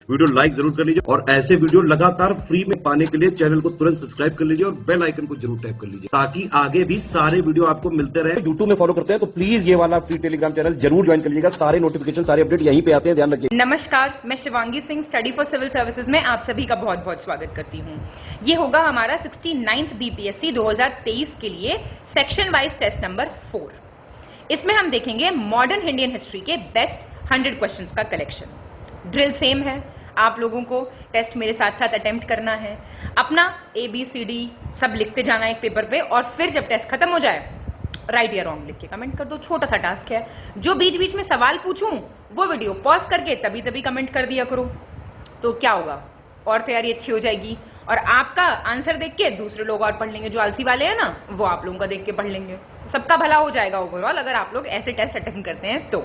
Video like जरूर कर लीजिए और ऐसे वीडियो लगातार फ्री में पाने के लिए चैनल को तुरंत सब्सक्राइब कर लीजिए और बेल आइकन को जरूर टैप कर लीजिए ताकि आगे भी सारे वीडियो आपको मिलते रहे। यूट्यूब में फॉलो करते हैं तो प्लीज ये वाला फ्री टेलीग्राम चैनल जरूर ज्वाइन कर लीजिएगा। सारे नोटिफिकेशन सारे अपडेट यहीं पे आते हैं, ध्यान रखिए। नमस्कार, मैं Shivangi Singh study for civil services में आप सभी का बहुत बहुत स्वागत करती हूँ। ये होगा हमारा 69th बीपीएससी 2023 के लिए सेक्शन वाइज टेस्ट नंबर 4। इसमें हम देखेंगे मॉडर्न इंडियन हिस्ट्री के बेस्ट 100 क्वेश्चंस का कलेक्शन। ड्रिल सेम है, आप लोगों को टेस्ट मेरे साथ साथ अटेम्प्ट करना है, अपना ABCD सब लिखते जाना एक पेपर पे और फिर जब टेस्ट खत्म हो जाए राइट या रॉन्ग लिख के कमेंट कर दो। छोटा सा टास्क है। जो बीच बीच में सवाल पूछूं वो वीडियो पॉज करके तभी तभी कमेंट कर दिया करो, तो क्या होगा और तैयारी अच्छी हो जाएगी और आपका आंसर देख के दूसरे लोग और पढ़ लेंगे। जो आलसी वाले हैं ना वो आप लोगों का देख के पढ़ लेंगे। सबका भला हो जाएगा ओवरऑल अगर आप लोग ऐसे टेस्ट अटेम्प्ट करते हैं तो।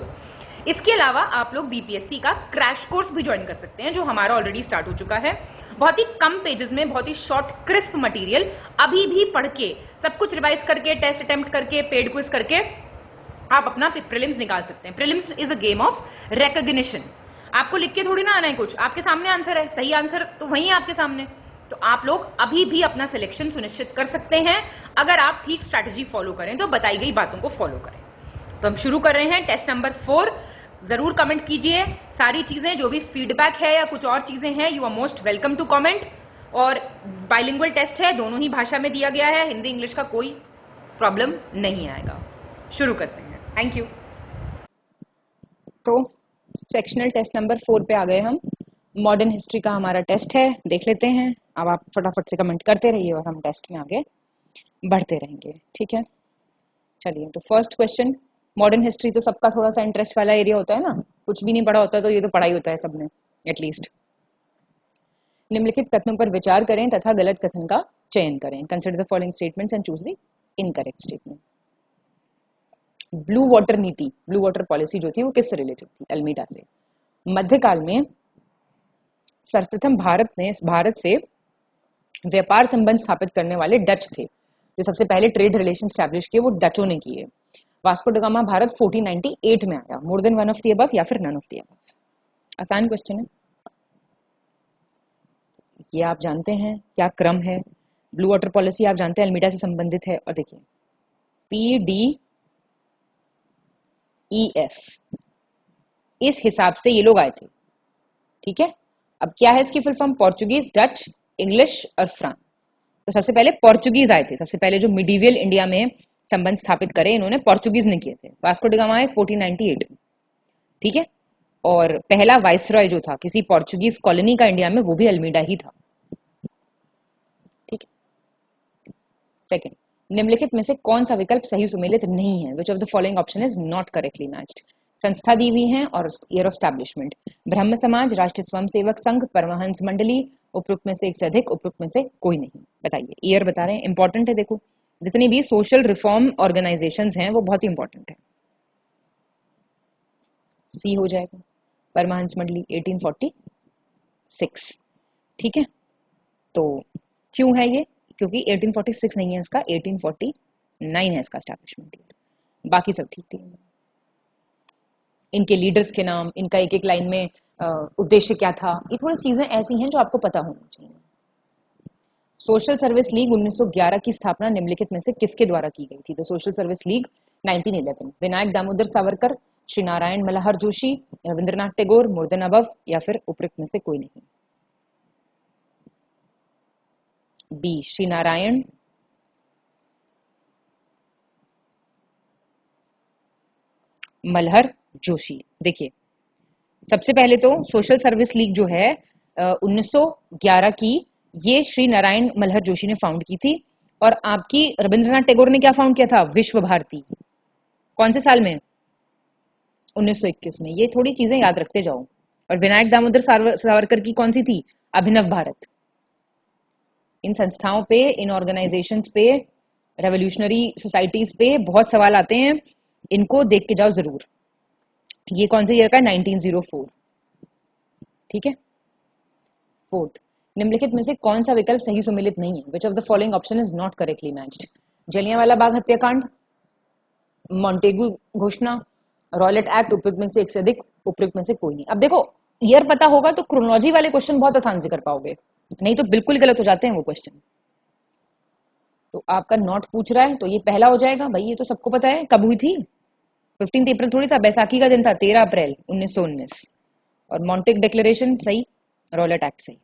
इसके अलावा आप लोग बीपीएससी का क्रैश कोर्स भी ज्वाइन कर सकते हैं जो हमारा ऑलरेडी स्टार्ट हो चुका है। बहुत ही कम पेजेस में बहुत ही शॉर्ट क्रिस्प मटेरियल अभी भी पढ़ के सब कुछ रिवाइज करके टेस्ट अटेम्प्ट करके पेड क्विज करके आप अपना प्रीलिम्स निकाल सकते हैं। Prelims is a game of recognition. आपको लिख के थोड़ी ना आना है कुछ, आपके सामने आंसर है, सही आंसर तो वही है आपके सामने। तो आप लोग अभी भी अपना सिलेक्शन सुनिश्चित कर सकते हैं अगर आप ठीक स्ट्रैटेजी फॉलो करें, तो बताई गई बातों को फॉलो करें। तो हम शुरू कर रहे हैं टेस्ट नंबर 4। जरूर कमेंट कीजिए सारी चीजें, जो भी फीडबैक है या कुछ और चीजें हैं, you are most welcome to comment. और बाइलिंगुअल टेस्ट है, दोनों ही भाषा में दिया गया है, हिंदी इंग्लिश का कोई प्रॉब्लम नहीं आएगा। शुरू करते हैं। Thank you. तो सेक्शनल टेस्ट नंबर 4 पे आ गए हम। मॉडर्न हिस्ट्री का हमारा टेस्ट है, देख लेते हैं। अब आप फटाफट से कमेंट करते रहिए और हम टेस्ट में आगे बढ़ते रहेंगे, ठीक है। चलिए, तो फर्स्ट क्वेश्चन। मॉडर्न हिस्ट्री तो सबका थोड़ा सा इंटरेस्ट वाला एरिया होता है ना, कुछ भी नहीं पढ़ा होता तो ये तो पढ़ाई होता है सबने एटलीस्ट। निम्नलिखित कथनों पर विचार करें तथा गलत कथन का चयन करें। Consider the following statements and choose the incorrect statement. Blue water नीति, ब्लू वाटर पॉलिसी जो थी वो किससे रिलेटेड थी? अल्मीडा से। मध्यकाल में सर्वप्रथम भारत से व्यापार संबंध स्थापित करने वाले डच थे। जो सबसे पहले ट्रेड रिलेशन स्टैब्लिश किए वो डचों ने किए। वास्को ड गामा भारत 1498 में आया। मोर than one of the above या फिर नन ऑफ द अबव? आसान क्वेश्चन है, ये आप जानते हैं क्या क्रम है। ब्लू वाटर पॉलिसी आप जानते हैं अल्मीडा से संबंधित है। और देखिए PDEF, इस हिसाब से ये लोग आए थे, ठीक है। अब क्या है इसकी full form? Portuguese, Dutch, English और फ्रांस। तो सबसे पहले पोर्चुगीज आए थे। सबसे पहले जो मिडीवियल इंडिया में संबंध स्थापित करे इन्होंने पोर्चुगीज ने किए थे। वास्को ड गामा 1498, ठीक है। और पहला वाइसरॉय जो था किसी पोर्चुगीज कॉलोनी का इंडिया में वो भी अल्मीडा ही था, ठीक है। सेकंड, निम्नलिखित में से कौन सा विकल्प सही सुमेलित नहीं है? Which of the following option is not correctly matched? संस्था दी हुई है और ईयर ऑफ स्टैब्लिशमेंट। ब्रह्म समाज, राष्ट्रीय स्वयंसेवक संघ, परमहंस मंडली, उपरोक्त में से एक से अधिक, उपरोक्त में से कोई नहीं। बताइए, ईयर बता रहे हैं, इंपॉर्टेंट है। देखो जितनी भी सोशल रिफॉर्म ऑर्गेनाइजेशंस हैं वो बहुत ही इंपॉर्टेंट है। सी हो जाएगा, परमहंस मंडली 1846, ठीक है। तो क्यों है ये? क्योंकि 1846 नहीं है इसका, 1849 है इसका एस्टैब्लिशमेंट ईयर। बाकी सब ठीक थी। इनके लीडर्स के नाम, इनका एक एक लाइन में उद्देश्य क्या था, ये थोड़ी चीजें ऐसी हैं जो आपको पता होनी चाहिए। सोशल सर्विस लीग 1911 की स्थापना निम्नलिखित में से किसके द्वारा की गई थी? तो social service league 1911। Vinayak Damodar Savarkar, Shri Narayan Malhar Joshi, Rabindranath Tagore, मोर देन अबव या फिर उपरोक्त में से कोई नहीं? बी, श्री नारायण मल्हार जोशी। देखिए सबसे पहले तो सोशल सर्विस लीग जो है 1911 की, ये श्री नारायण मल्हार जोशी ने फाउंड की थी। और आपकी रविंद्रनाथ टैगोर ने क्या फाउंड किया था? विश्व भारती। कौन से साल में? 1921 में। ये थोड़ी चीजें याद रखते जाओ। और विनायक दामोदर सावरकर की कौन सी थी? अभिनव भारत। इन संस्थाओं पे, इन ऑर्गेनाइजेशंस पे, रेवोल्यूशनरी सोसाइटीज पे बहुत सवाल आते हैं, इनको देख के जाओ जरूर। ये कौन से ईयर का है? 1904, ठीक है। फोर्थ, निम्नलिखित में से कौन सा विकल्प सही सुमेलित नहीं है? Which of the following option is not correctly matched? Jallianwala Bagh हत्याकांड, मॉन्टेगू घोषणा, रॉयलेट एक्ट, उपयुक्त में से एक से अधिक, उपयुक्त में से कोई नहीं। अब देखो ईयर पता होगा तो क्रोनोलॉजी वाले क्वेश्चन बहुत आसान से कर पाओगे, नहीं तो बिल्कुल गलत हो जाते हैं वो क्वेश्चन। तो आपका नॉट पूछ रहा है तो ये पहला हो जाएगा भाई, ये तो सबको पता है कब हुई थी, 15 अप्रैल थोड़ी था, बैसाखी का दिन था, 13 अप्रैल 1919। और मॉन्टेक डिक्लेरेशन सही, रॉलेट एक्ट सही।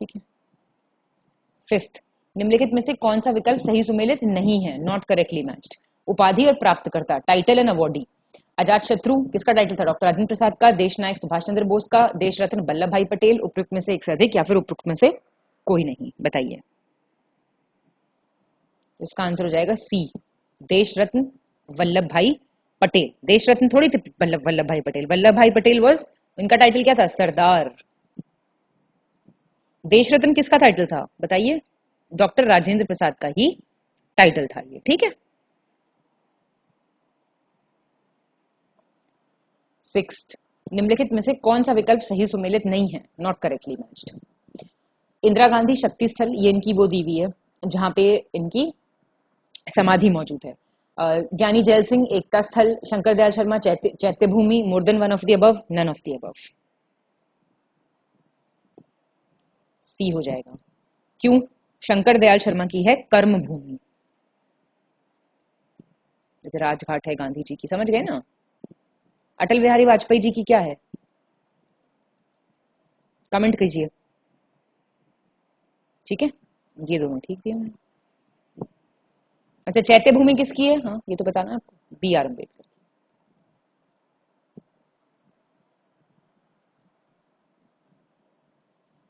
ठीक है। फिफ्थ, निम्नलिखित में से कौन सा विकल्प सही सुमेलित नहीं है, नॉट करेक्टली मैच्ड। उपाधि और प्राप्तकर्ता, टाइटल एंड अवॉर्डी। अजात शत्रु किसका टाइटल था, डॉक्टर राजेंद्र प्रसाद का। देश नायक सुभाष चंद्र बोस का। देश रत्न वल्लभ भाई पटेल। उपयुक्त में से एक से अधिक या फिर उपयुक्त में से कोई नहीं, बताइए। इसका आंसर हो जाएगा सी, देश रत्न वल्लभ भाई पटेल। देश रत्न थोड़ी थी वल्लभ भाई पटेल, वल्लभ भाई पटेल वाज, इनका टाइटल क्या था, सरदार। देश रत्न किसका टाइटल था बताइए, डॉक्टर राजेंद्र प्रसाद का ही टाइटल था ये। ठीक है। सिक्स्थ, निम्नलिखित में से कौन सा विकल्प सही सुमेलित नहीं है, not correctly matched. Indira Gandhi शक्ति स्थल, ये इनकी वो दी हुई है जहां पे इनकी समाधि मौजूद है। ज्ञानी जैल सिंह एकता स्थल, Shankar Dayal Sharma Chaitya Bhoomi, more than one of the above, none of the above. C हो जाएगा। क्यों, शंकर दयाल शर्मा की है कर्म भूमि, जैसे राजघाट है गांधी जी की, समझ गए ना। अटल बिहारी वाजपेयी जी की क्या है, कमेंट कीजिए। ठीक है, ये दोनों ठीक दिए मैंने। अच्छा, चैत्य भूमि किसकी है, हाँ ये तो बताना आपको, बी आर अम्बेडकर।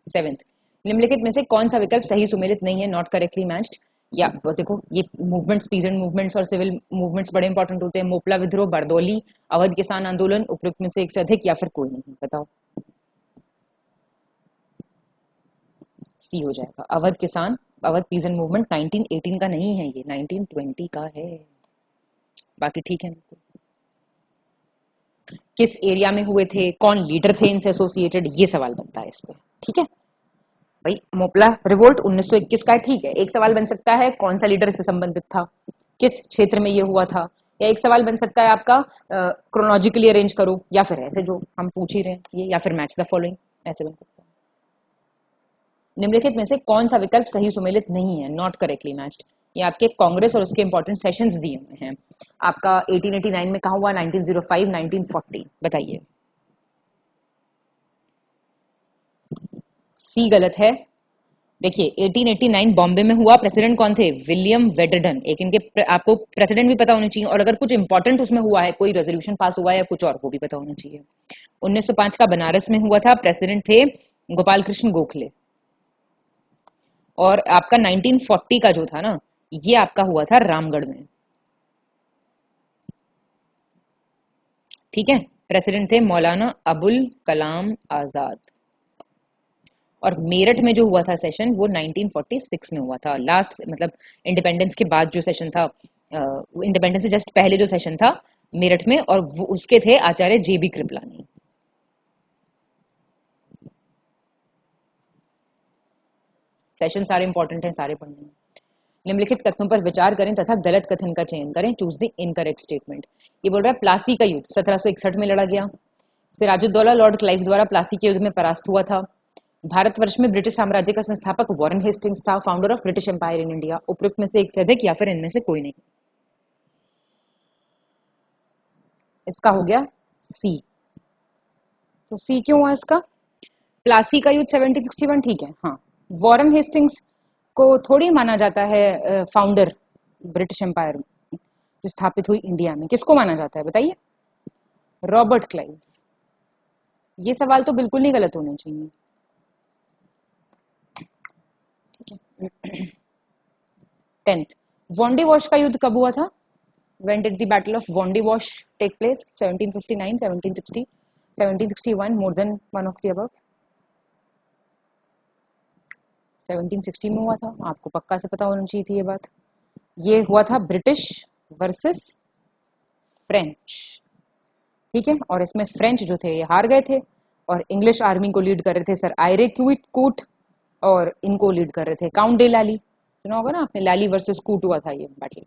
सेवेंथ, निम्नलिखित में से कौन सा विकल्प सही सुमेलित नहीं है, नॉट करेक्टली मैच्ड। या देखो, ये मूवमेंट्स, पीजेंट मूवमेंट्स और सिविल मूवमेंट्स बड़े इंपॉर्टेंट होते हैं। मोपला विद्रोह, बरदौली, अवध किसान आंदोलन, उपयुक्त में से एक से अधिक या फिर कोई नहीं, बताओ। सी हो जाएगा, अवध किसान, अवध पीजेंट मूवमेंट 1918 का नहीं है, ये 1920 का है। बाकी ठीक है। किस एरिया में हुए थे, कौन लीडर थे इनसे एसोसिएटेड, ये सवाल बनता है इस पे। ठीक है भाई, मोपला रिवोल्ट 1921 का है, ठीक है। एक सवाल बन सकता है कौन सा लीडर इससे संबंधित था, किस क्षेत्र में ये हुआ था। या एक सवाल बन सकता है आपका क्रोनोलॉजिकली अरेंज करो, या फिर ऐसे जो हम पूछ ही रहे हैं ये, या फिर मैच द फॉलोइंग, ऐसे बन सकता है। निम्नलिखित में से कौन सा विकल्प सही सुमेलित नहीं है, नॉट करेक्टली मैच्ड। ये आपके कांग्रेस और उसके इंपॉर्टेंट सेशंस दिए हुए हैं। आपका 1889 में कहा हुआ, 1905, 1940, बताइए। सी गलत है। देखिए 1889 बॉम्बे में हुआ, प्रेसिडेंट कौन थे, विलियम वेडरडन। एक इनके, आपको प्रेसिडेंट भी पता होना चाहिए, और अगर कुछ इंपॉर्टेंट उसमें हुआ है, कोई रेजोल्यूशन पास हुआ है या कुछ और, वो भी पता होना चाहिए। 1905 का बनारस में हुआ था, प्रेसिडेंट थे गोपाल कृष्ण गोखले। और आपका 1940 का जो था ना, ये आपका हुआ था रामगढ़ में। ठीक है, प्रेसिडेंट थे मौलाना अबुल कलाम आजाद। और मेरठ में जो हुआ था सेशन, वो 1946 में हुआ था, लास्ट, मतलब इंडिपेंडेंस के बाद जो सेशन था, इंडिपेंडेंस से जस्ट पहले जो सेशन था मेरठ में, और वो उसके थे आचार्य जेबी कृपलानी। सेशन सारे इंपॉर्टेंट हैं, सारे पढ़ने हैं। निम्नलिखित कथनों पर विचार करें तथा गलत कथन का चयन करें, चूज द इनकरेक्ट स्टेटमेंट। ये बोल रहा है प्लासी का युद्ध 1761 में लड़ा गया। सिराजुद्दौला लॉर्ड क्लाइव द्वारा प्लासी के युद्ध में परास्त हुआ था। भारतवर्ष में ब्रिटिश साम्राज्य का संस्थापक वॉरेन हेस्टिंग्स था, founder of British empire in India. उपयुक्त में से एक से अधिक या फिर इनमें से कोई नहीं। इसका हो गया सी। तो सी क्यों हुआ इसका, प्लासी का युद्ध 1761, ठीक है। हाँ, वॉरेन हेस्टिंग्स को थोड़ी माना जाता है फाउंडर ब्रिटिश एम्पायर जो स्थापित हुई इंडिया में, किसको माना जाता है बताइए, रॉबर्ट क्लाइव। ये सवाल तो बिल्कुल नहीं गलत होने चाहिए। ठीक है। 10th, वॉन्डी वॉश का युद्ध कब हुआ था, when did the battle of Wondi Wash take place, 1759, 1760, 1761, more than one of the above। 1760 में हुआ था, आपको पक्का से पता होनी चाहिए थी ये बात। ये हुआ था ब्रिटिश वर्सेस फ्रेंच। ठीक है, और इसमें फ्रेंच जो थे ये हार गए थे, और इंग्लिश आर्मी को लीड कर रहे थे सर आयरे कूट, और इनको लीड कर रहे थे काउंट डे लाली। सुना होगा ना आपने, लाली वर्सेस कूट हुआ था ये बैटल।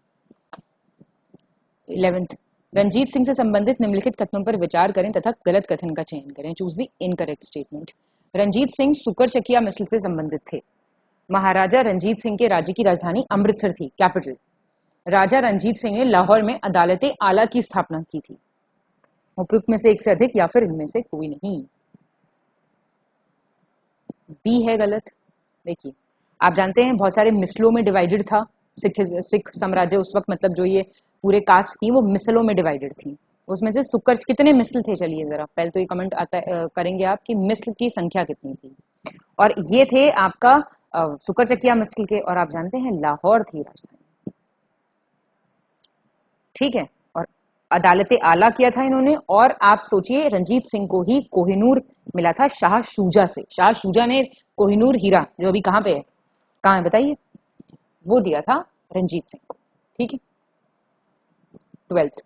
11th, रंजीत सिंह से संबंधित निम्नलिखित कथनों पर विचार करें तथा गलत कथन का चयन करें। Choose the incorrect statement. Ranjit Singh Sukerchakia Misl से संबंधित थे। महाराजा रंजीत सिंह के राज्य की राजधानी अमृतसर थी, कैपिटल। राजा रंजीत सिंह ने लाहौर में अदालते आला की स्थापना की थी। उपयुक्त में से एक से अधिक या फिर इनमें से कोई नहीं। बी है गलत। देखिए, आप जानते हैं बहुत सारे मिसलों में डिवाइडेड था सिख साम्राज्य उस वक्त, मतलब जो ये पूरे कास्ट थी वो मिसलों में डिवाइडेड थी। उसमें से सुकर कितने मिसल थे, चलिए जरा पहले तो ये कमेंट करेंगे आप कि मिसल की संख्या कितनी थी। और ये थे आपका सुकरशकिया मिसल के, और आप जानते हैं लाहौर थी राजधानी। ठीक है, और अदालते आला किया था इन्होंने। और आप सोचिए रंजीत सिंह को ही कोहिनूर मिला था शाह शुजा से। शाह शुजा ने कोहिनूर हीरा, जो अभी कहाँ पे है, कहाँ है बताइए, वो दिया था रंजीत सिंह को। ठीक है, 12th।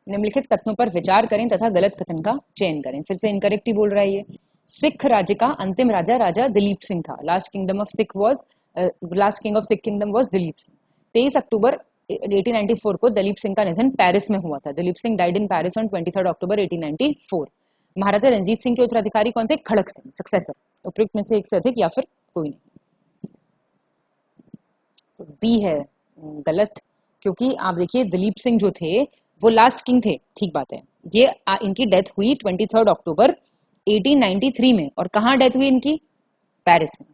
निम्नलिखित कथनों पर विचार करें तथा गलत कथन का चयन करें। फिर से इनकरेक्ट ही बोल रहा है ये। सिख राज्य का अंतिम राजा राजा दिलीप सिंह था। Last king of Sikh kingdom was Dilip Singh. 23 अक्टूबर 1894 को दिलीप सिंह का निधन पेरिस में हुआ था। Dilip Singh died in Paris on 23 अक्टूबर 1894। महाराजा रंजीत सिंह के उत्तराधिकारी कौन थे? खड़क सिंह, सक्सेसर। उपयुक्त में से एक से अधिक या फिर कोई नहीं। तो बी है गलत, क्योंकि आप देखिए दिलीप सिंह जो थे वो लास्ट किंग थे। ठीक बात है, ये इनकी डेथ हुई 23 अक्टूबर 1893 में। और कहाँ डेथ हुई इनकी? पेरिस में।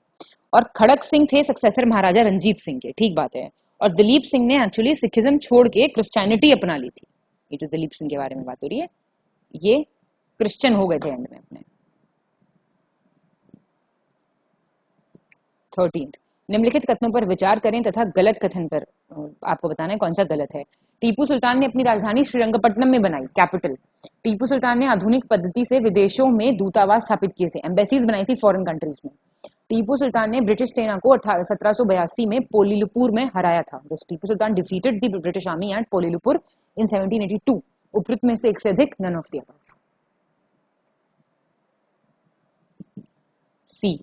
और खड़क सिंह थे सक्सेसर महाराजा रंजीत सिंह के। ठीक बात है। और दिलीप सिंह ने एक्चुअली सिखिज्म छोड़ के क्रिश्चियनिटी अपना ली थी। ये जो दिलीप सिंह के बारे में बात हो रही है, ये क्रिश्चियन हो गए थे एंड में अपने। 13th। निम्नलिखित कथनों पर विचार करें तथा गलत कथन पर आपको बताना है कौन सा गलत है। टीपू सुल्तान ने अपनी राजधानी श्रीरंगपट्टनम में बनाई, कैपिटल। टीपू सुल्तान ने आधुनिक पद्धति से विदेशों में दूतावास स्थापित किए थे, एम्बेसीज बनाई थी फॉरेन कंट्रीज में। टीपू सुल्तान ने ब्रिटिश सेना को 1782 में पोलिलुपुर में हराया था। Tipu Sultan defeated the British army at Pollilur in 1782। उपयुक्त में से एक से अधिक, none of the above. C.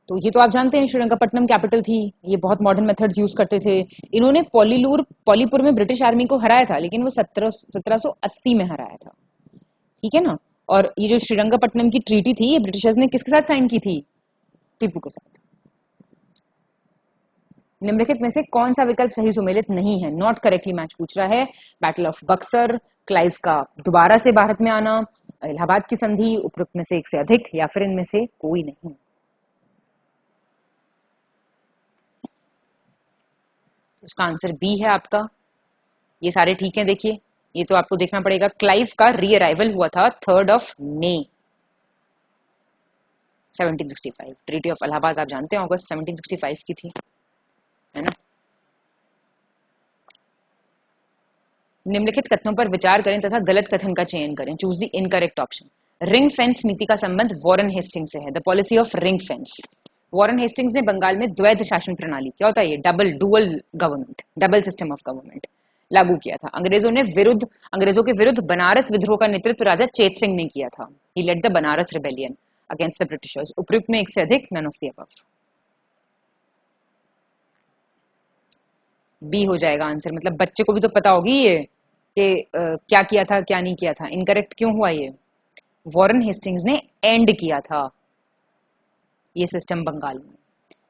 तो ये तो आप जानते हैं श्रीरंगपट्टनम कैपिटल थी। ये बहुत मॉडर्न मेथड्स यूज करते थे। इन्होंने पोलीपुर में ब्रिटिश आर्मी को हराया था, लेकिन वो 1780 में हराया था। ठीक है ना। और ये जो श्रीरंगपट्टनम की ट्रीटी थी, ये ब्रिटिशर्स ने किसके साथ साइन की थी? टीपू के साथ। निम्नलिखित में से कौन सा विकल्प सही सुमेलित नहीं है? नॉट करेक्टली मैच पूछ रहा है। बैटल ऑफ बक्सर, क्लाइव का दोबारा से भारत में आना, इलाहाबाद की संधि। उपयुक्त में से एक से अधिक या फिर इनमें से कोई नहीं। उसका आंसर बी है आपका। ये सारे ठीक है। देखिए, ये तो आपको देखना पड़ेगा। क्लाइव का री अराइवल हुआ था 3 मई 1765। ट्रीटी ऑफ इलाहाबाद आप जानते हैं अगस्त 1765 की थी, है ना। निम्नलिखित कथनों पर विचार करें तथा गलत कथन का चयन करें। Choose the incorrect option. Ring fence नीति का संबंध वॉरेन हेस्टिंग्स से है। The policy of ring fence. Warren Hastings ने बंगाल में द्वैध शासन प्रणाली, क्या होता है ये? Dual government, double system of government लागू किया था। अंग्रेजों के विरुद्ध बनारस विद्रोह का नेतृत्व राजा चेत सिंह ने किया था। He led the Banaras rebellion against the Britishers. उपयुक्त में एक से अधिक, none of the above. B हो जाएगा आंसर। मतलब बच्चे को भी तो पता होगी ये कि क्या किया था क्या नहीं किया था। इनकरेक्ट क्यों हुआ ये? वॉरेन हेस्टिंग्स ने एंड किया था ये सिस्टम बंगाल में।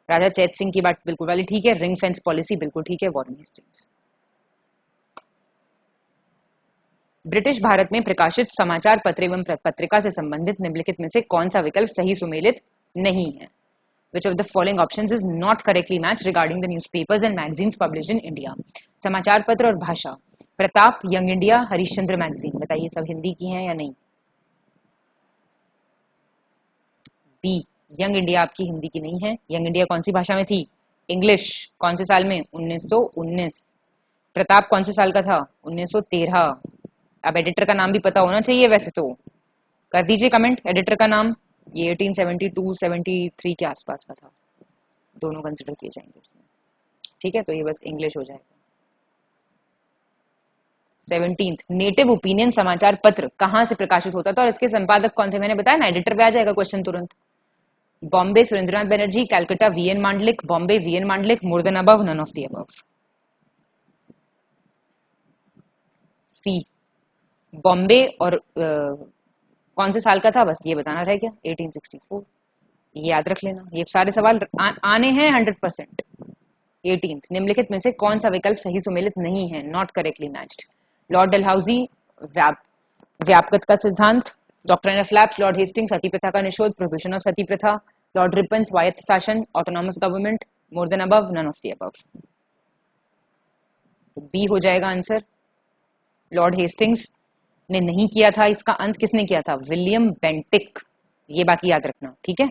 राजा चैत सिंह की बात बिल्कुल वाली ठीक है। रिंग फेंस पॉलिसी बिल्कुल ठीक है, वॉरेन हेस्टिंग्स। ब्रिटिश भारत में प्रकाशित समाचार पत्र एवं पत्रिका से संबंधित निम्नलिखित में से कौन सा विकल्प सही सुमेलित नहीं है? Which of the following options is not correctly matched regarding the newspapers and magazines published in India? समाचार पत्र और भाषा। Pratap, young India, Harishchandra magazine. बताइए सब हिंदी की हैं या नहीं? बी, यंग इंडिया आपकी हिंदी की नहीं है। यंग इंडिया कौन सी भाषा में थी? इंग्लिश। कौन से साल में? 1919। प्रताप कौन से साल का था? 1913। अब एडिटर का नाम भी पता होना चाहिए वैसे तो। कर दीजिए कमेंट एडिटर का नाम। ये 1872-73 के आसपास का था। दोनों कंसिडर किए जाएंगे इसमें। ठीक है, तो ये बस इंग्लिश हो जाएगा। 17th, नेटिव ओपिनियन समाचार पत्र कहां से प्रकाशित होता था और इसके संपादक कौन थे? मैंने बताया ना, एडिटर पे आ जाएगा क्वेश्चन तुरंत। Bombay Surendranath Banerjee, Calcutta V N Mandlik, Bombay V N Mandlik, more than above, none of the above. C Bombay, और कौन से साल का था बस ये बताना रह गया, 1864। ये याद रख लेना, ये सारे सवाल आने हैं 100%। 18 निम्नलिखित में से कौन सा विकल्प सही सुमेलित नहीं है, not correctly matched? Lord Dalhousie व्यापकता का सिद्धांत, doctrine of lapse, lord Hasting sati प्रथा का निषेध, प्रोहिबिशन ऑफ सती प्रथा, लॉर्ड रिपन स्वायत्त शासन, autonomous government, more than above, none of the above. तो बी हो जाएगा आंसर। लॉर्ड हेस्टिंग्स ने नहीं किया था, इसका अंत किसने किया था? William Bentinck. ये बाकी याद रखना, ठीक है।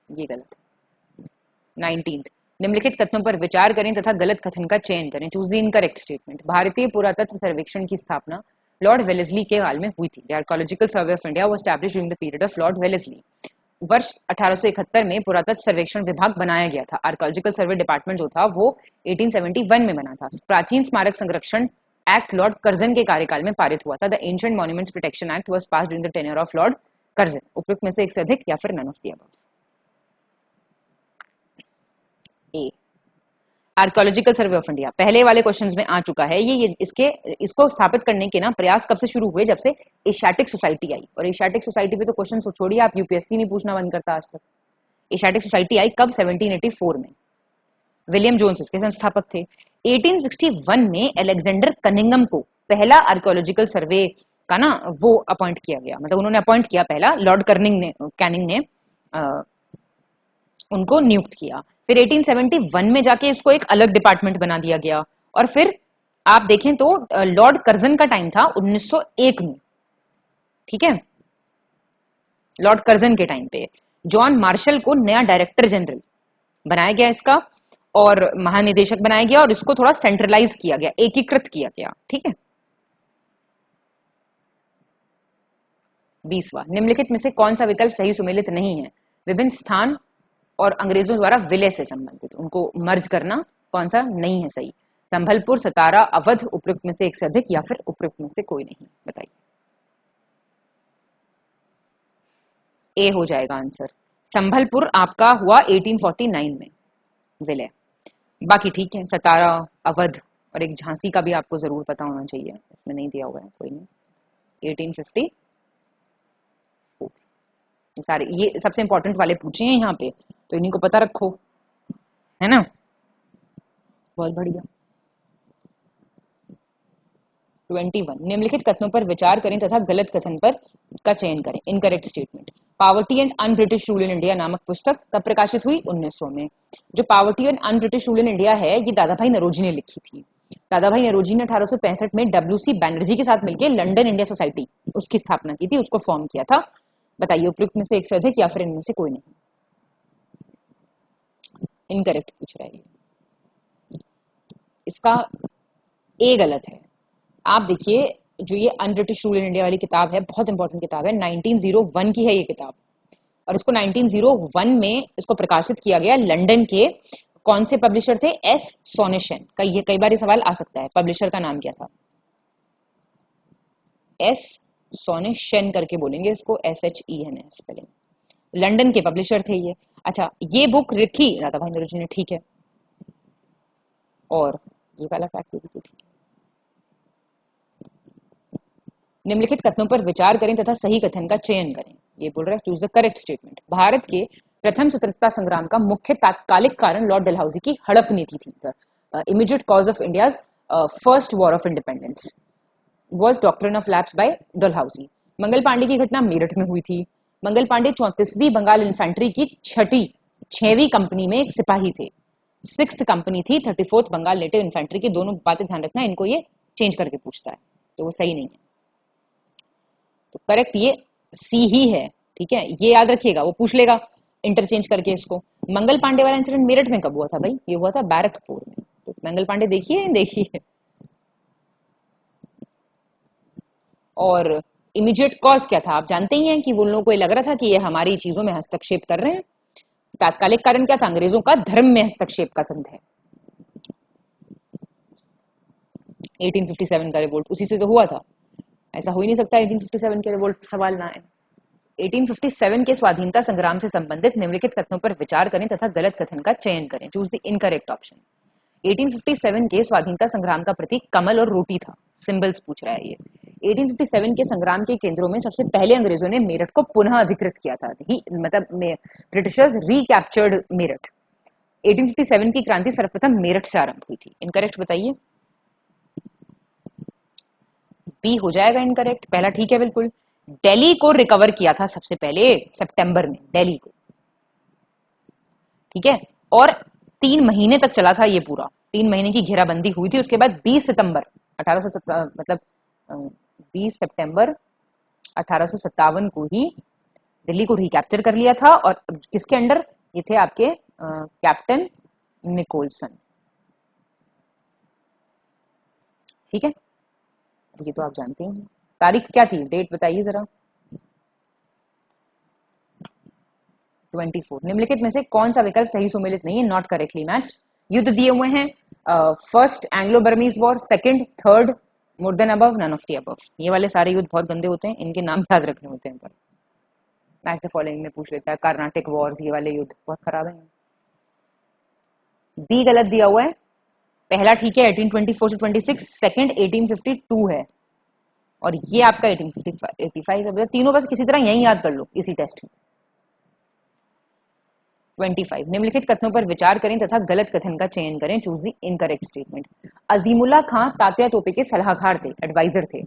ये गलत है। 19 निम्नलिखित कथनों पर विचार करें तथा गलत कथन का चयन करें, चूज द इनकरेक्ट स्टेटमेंट। भारतीय पुरातत्व सर्वेक्षण की स्थापना लॉर्ड वेलेस्ली के काल में हुई थी। The archaeological survey of India was established during the period of Lord Wellesley. वर्ष 1871 में पुरातत्व सर्वेक्षण विभाग बनाया गया था। आर्कोलॉजिकल सर्वे डिपार्टमेंट जो था वो 1871 में बना था। प्राचीन स्मारक संरक्षण एक्ट लॉर्ड कर्जन के कार्यकाल में पारित हुआ था। The ancient monuments protection act was passed during the tenure of Lord Curzon. उपयुक्त में से एक से अधिक या फिर none of the above. A archaeological survey of India पहले वाले क्वेश्चंस में आ चुका है। ये इसको स्थापित करने के ना प्रयास कब से शुरू हुए? जब से एशियाटिक सोसाइटी आई। और एशियाटिक सोसाइटी पे तो क्वेश्चन छोड़िए, आप यूपीएससी नहीं पूछना बंद करता आज तक। एशियाटिक सोसाइटी आई कब? 1784 में। विलियम जोन्स इसके संस्थापक थे। 1861 में अलेक्जेंडर कनिंगम को पहला आर्कोलॉजिकल सर्वे का ना वो अपॉइंट किया गया, मतलब उन्होंने अपॉइंट किया पहला, लॉर्ड कैनिंग ने उनको नियुक्त किया। फिर 1871 में जाके इसको एक अलग डिपार्टमेंट बना दिया गया। और फिर आप देखें तो लॉर्ड कर्जन का टाइम था 1901 में, ठीक है। लॉर्ड कर्जन के टाइम पे जॉन मार्शल को नया डायरेक्टर जनरल बनाया गया इसका, और महानिदेशक बनाया गया, और इसको थोड़ा सेंट्रलाइज किया गया, एकीकृत किया गया, ठीक है। 20वां निम्नलिखित में से कौन सा विकल्प सही सुमेलित नहीं है? विभिन्न स्थान और अंग्रेजों द्वारा विलय से संबंधित, उनको मर्ज करना, कौन सा नहीं है सही? संभलपुर, सतारा, अवध, उपयुक्त में से एक से अधिक या फिर उपयुक्त में से कोई नहीं? बताइए। ए हो जाएगा आंसर। संभलपुर आपका हुआ 1849 में विलय। बाकी ठीक है, सतारा, अवध और एक झांसी का भी आपको जरूर पता होना चाहिए, इसमें नहीं दिया हुआ है, कोई नहीं। 1850 सारे ये सबसे इंपॉर्टेंट वाले पूछे हैं यहाँ पे, तो इन्हीं को पता रखो, है ना। बहुत बढ़िया। 21 निम्नलिखित कथनों पर विचार करें तथा गलत कथन पर का चयन करें, incorrect statement. Poverty and un British rule in India नामक पुस्तक कब प्रकाशित हुई? 1900 में। जो poverty and un British rule in India है, ये दादा भाई नरोजी ने लिखी थी। दादा भाई नरोजी ने 1865 में डब्ल्यूसी बैनर्जी के साथ मिलकर लंदन इंडिया सोसाइटी उसकी स्थापना की थी, उसको फॉर्म किया था। बताइए उपयुक्त में से एक से अधिक या फिर इनमें से कोई नहीं? इनकरेक्ट पूछ रहा है, इसका ए गलत है। आप देखिए, जो ये un British rule in India वाली किताब है, बहुत इंपॉर्टेंट किताब है, 1901 की है ये किताब, और इसको 1901 में इसको प्रकाशित किया गया लंदन के कौन से पब्लिशर थे? एस सोनेशन का। ये कई बार ये सवाल आ सकता है, पब्लिशर का नाम क्या था? एस सोनेशन करके बोलेंगे इसको, SHEN स्पेलिंग। लंदन के पब्लिशर थे ये। अच्छा, ये बुक लिखी दादा भाई नरोजी ने, ठीक है। और ये वाला फैक्ट भी ठीक है। निम्नलिखित कथनों पर विचार करें तथा सही कथन का चयन करें। ये बोल रहा है choose the correct statement. Bharat के प्रथम स्वतंत्रता संग्राम का मुख्य तात्कालिक कारण लॉर्ड डलहौजी की हड़प नीति थी। Immediate cause of India's first war of independence was doctrine of lapse by Dalhousie. Mangal Pandey की घटना मेरठ में हुई थी। मंगल पांडे 34वीं बंगाल इन्फेंट्री की 6वीं कंपनी में एक सिपाही थे। 6th कंपनी थी 34th बंगाल नेटिव इन्फेंट्री की। दोनों बातें ध्यान रखना, इनको ये चेंज करके पूछता है तो वो सही नहीं है। तो करेक्ट ये सी ही है, ठीक है। ये याद रखिएगा, वो पूछ लेगा इंटरचेंज करके इसको। मंगल पांडे वाला इंसिडेंट मेरठ में कब हुआ था भाई? ये हुआ था बैरकपुर में। तो मंगल पांडे देखिए। और इमीडिएट कॉज क्या था? आप जानते ही हैं कि उन लोगों को ये लग रहा था कि ये हमारी चीजों में हस्तक्षेप कर रहे हैं। तात्कालिक कारण क्या था? अंग्रेजों का धर्म में हस्तक्षेप का संदेह। 1857 का रिवोल्ट उसी से तो हुआ था। ऐसा हो ही नहीं सकता 1857 के रिवोल्ट सवाल ना आए। 1857 के स्वाधीनता संग्राम से संबंधित निम्नलिखित कथनों पर विचार करें तथा गलत कथन का चयन करें। Choose the incorrect option. 1857 के स्वाधीनता संग्राम का प्रतीक कमल और रोटी था। सिंबल्स पूछ रहा है ये। 1857 के संग्राम के केंद्रों में सबसे पहले अंग्रेजों ने मेरठ को पुनः अधिकृत किया था। मतलब ब्रिटिशर्स रिकैप्चर्ड मेरठ। 1857 की क्रांति सर्वप्रथम मेरठ से आरंभ हुई थी। इनकरेक्ट बताइए। बी हो जाएगा इनकरेक्ट। पहला ठीक है बिल्कुल। दिल्ली को रिकवर किया था सबसे पहले सितंबर में, दिल्ली को। ठीक है, और 3 महीने तक चला था ये पूरा। 3 महीने की घेराबंदी हुई थी। उसके बाद 20 सितंबर 1857 को ही दिल्ली को रिकैप्चर कर लिया था। और किसके अंडर? ये थे आपके कैप्टन निकोलसन। ठीक है, ये तो आप जानते हैं। तारीख क्या थी? डेट बताइए जरा। 24। निम्नलिखित में से कौन सा विकल्प सही सुमेलित नहीं है? Not correctly matched. युद्ध दिए हुए हैं। First Anglo Burmese war, second, third, more than above, none of the above. ये वाले सारे युद्ध बहुत गंदे होते हैं, इनके नाम याद रखने होते हैं। पर मैच द फॉलोइंग में पूछ लेता है। कर्नाटक वॉर्स, ये वाले युद्ध बहुत खराब है। बी गलत दिया हुआ है। पहला ठीक है 1824 से 26, सेकंड 1852 है, और ये आपका 1885 है। तीनों बस किसी तरह यही याद कर लो इसी टेस्ट में। 25। निम्नलिखित कथनों पर विचार करें तथा गलत कथन का चयन करें। Choose the incorrect statement. Azimullah Khan Tatya Tope के सलाहकार थे, एडवाइजर थे।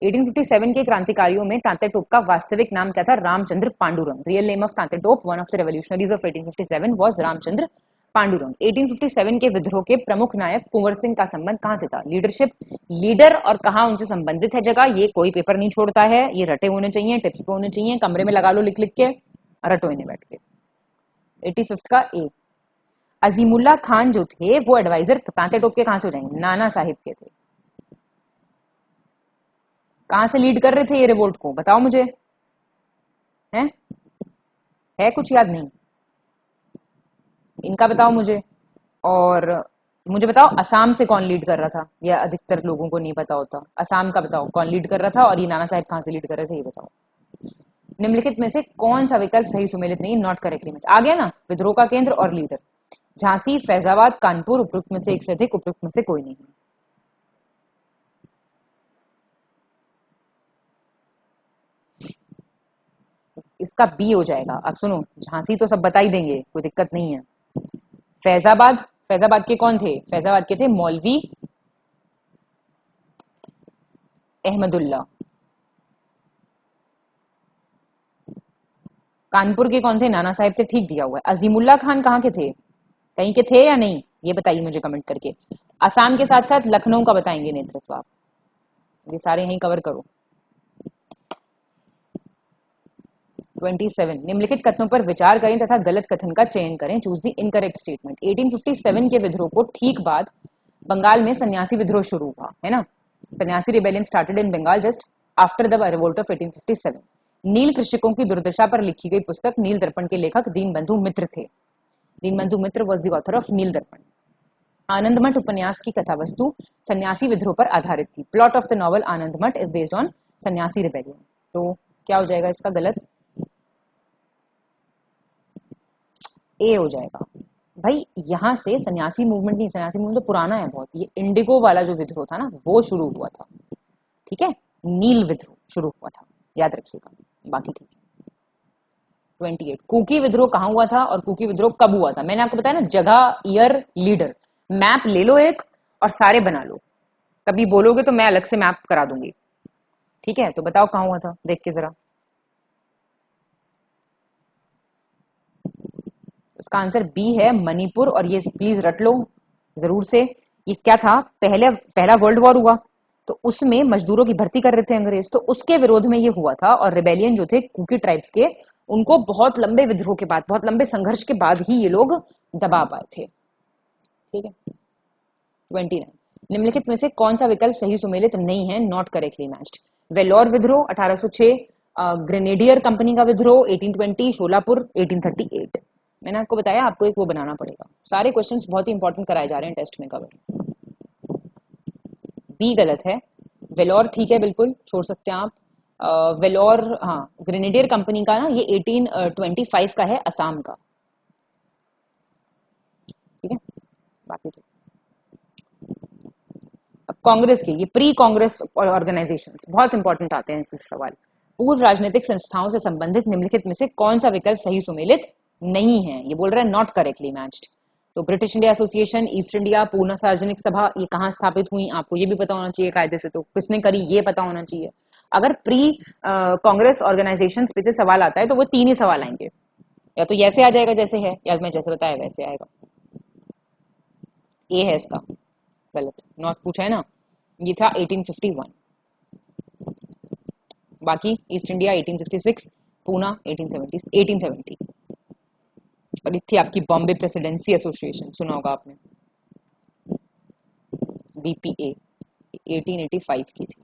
1857 के क्रांतिकारियों में तात्या टोप का वास्तविक नाम क्या था? Ramchandra Pandurang. Real name of Tatya Tope, one of the revolutionaries of 1857 was Ramchandra Pandurang. 1857 के विद्रोह के प्रमुख नायक कुंवर सिंह का संबंध कहां से था? लीडरशिप, लीडर और कहां उनसे संबंधित है जगह, ये कोई पेपर नहीं छोड़ता है। ये रटे होने चाहिए, टिप्स पे होने चाहिए, कमरे में लगा लो लिख लिख के, रटो इन्हें बैठ के। 85 का ए। अजीमुल्ला खान जो थे वो एडवाइजर तात्या टोप के कहां से हो जाएंगे? नाना साहिब के थे। कहां से लीड कर रहे थे ये रिवोल्ट को? बताओ मुझे। है कुछ याद नहीं? इनका बताओ मुझे। और मुझे बताओ असम से कौन लीड कर रहा था? यह अधिकतर लोगों को नहीं पता होता। असम का बताओ कौन लीड कर रहा था, और ये नाना साहिब कहां से लीड कर रहे थे ये बताओ। निम्नलिखित में से कौन सा विकल्प सही सुमेलित नहीं? Not correctly match. आ गया ना? विद्रोह का केंद्र और लीडर। झांसी, फैजाबाद, कानपुर, उपयुक्त में से एक से अधिक, उपयुक्त में से कोई नहीं। इसका बी हो जाएगा। अब सुनो, झांसी तो सब बता ही देंगे, कोई दिक्कत नहीं है। फैजाबाद, फैजाबाद के कौन थे? फैजाबाद के थे मौलवी अहमदुल्ला। कानपुर के कौन थे? नाना साहिब थे। ठीक दिया हुआ है। अजीमुल्ला खान कहाँ के थे? कहीं के थे या नहीं? ये बताइए मुझे कमेंट करके। असम के साथ साथ लखनऊ का बताएंगे नेतृत्व आप। ये सारे यहीं कवर करो। 27। निम्नलिखित कथनों पर विचार करें तथा गलत कथन का चयन करें। Choose the incorrect statement. 1857 के विद्रोह को ठीक बाद बंगाल में सन्यासी विद्रोह शुरू हुआ, है ना? Sannyasi rebellion started in Bengal just after the revolt of 1857। नील कृषकों की दुर्दशा पर लिखी गई पुस्तक नील दर्पण के लेखक दीनबंधु मित्र थे। दीनबंधु मित्र वाज द ऑथर ऑफ नील दर्पण। आनंदमठ उपन्यास की कथा वस्तु सन्यासी विद्रोह पर आधारित थी। Plot of the novel Anandamath is based on Sannyasi rebellion. तो क्या हो जाएगा इसका गलत? ए हो जाएगा। भाई यहां से सन्यासी मूवमेंट नहीं, सन्यासी मूवमेंट तो पुराना है बहुत। ये इंडिगो वाला जो विद्रोह था ना वो शुरू हुआ था। ठीक है, नील विद्रोह शुरू हुआ था, याद रखिएगा। बाकी ठीक है। 28। कुकी विद्रोह कहां हुआ था और कुकी विद्रोह कब हुआ था? मैंने आपको बताया ना, जगह, ईयर, लीडर। मैप ले लो एक और सारे बना लो। कभी बोलोगे तो मैं अलग से मैप करा दूंगी। ठीक है, तो बताओ कहां हुआ था, देख के जरा। इसका आंसर बी है, मणिपुर। और ये प्लीज रट लो जरूर से। ये क्या था? पहला वर्ल्ड वॉर हुआ तो उसमें मजदूरों की भर्ती कर रहे थे अंग्रेज, तो उसके विरोध में ये हुआ था। और रिबेलियन जो थे कुकी ट्राइब्स के, उनको बहुत लंबे विद्रोह के बाद, बहुत लंबे संघर्ष के बाद ही ये लोग दबा पाए थे। ठीक है। 29। निम्नलिखित में से कौन सा विकल्प सही सुमेलित नहीं है? Not correctly matched. वेलोर विद्रोह 1806, ग्रेनेडियर कंपनी का विद्रोह 1820, शोलापुर 1838। मैंने आपको बताया आपको एक वो बनाना पड़ेगा। सारे क्वेश्चंस बहुत ही इंपॉर्टेंट कराए जा रहे हैं टेस्ट में कवर। बी गलत है। वेलोर ठीक है, बिल्कुल छोड़ सकते हैं आप। वेलोर, हाँ, ग्रेनेडियर कंपनी का ना ये 1825 का है, असम का। ठीक है, बाकी ठीक। अब कांग्रेस के ये प्री कांग्रेस ऑर्गेनाइजेशंस बहुत इंपॉर्टेंट आते हैं इससे सवाल। पूर्व राजनीतिक संस्थाओं से संबंधित निम्नलिखित में से कौन सा विकल्प सही सुमेलित नहीं है? ये बोल रहा है नॉट करेक्टली मैच्ड। तो British India association, east India, पूर्ण सार्वजनिक सभा, ये कहाँ स्थापित हुई आपको ये भी पता होना चाहिए कायदे से, तो किसने करी ये पता होना चाहिए। अगर प्री कांग्रेस ऑर्गेनाइजेशन पे से सवाल आता है तो वो 3 ही सवाल आएंगे, या तो ऐसे आ जाएगा जैसे है, या मैं जैसे बताया वैसे आएगा। ए है इसका गलत, नॉट पूछा है ना, ये था 1851। बाकी ईस्ट इंडिया 1866, पूना 1870। और ये थी आपकी बॉम्बे प्रेसिडेंसी एसोसिएशन, सुना होगा आपने, बीपीए 1885 की थी।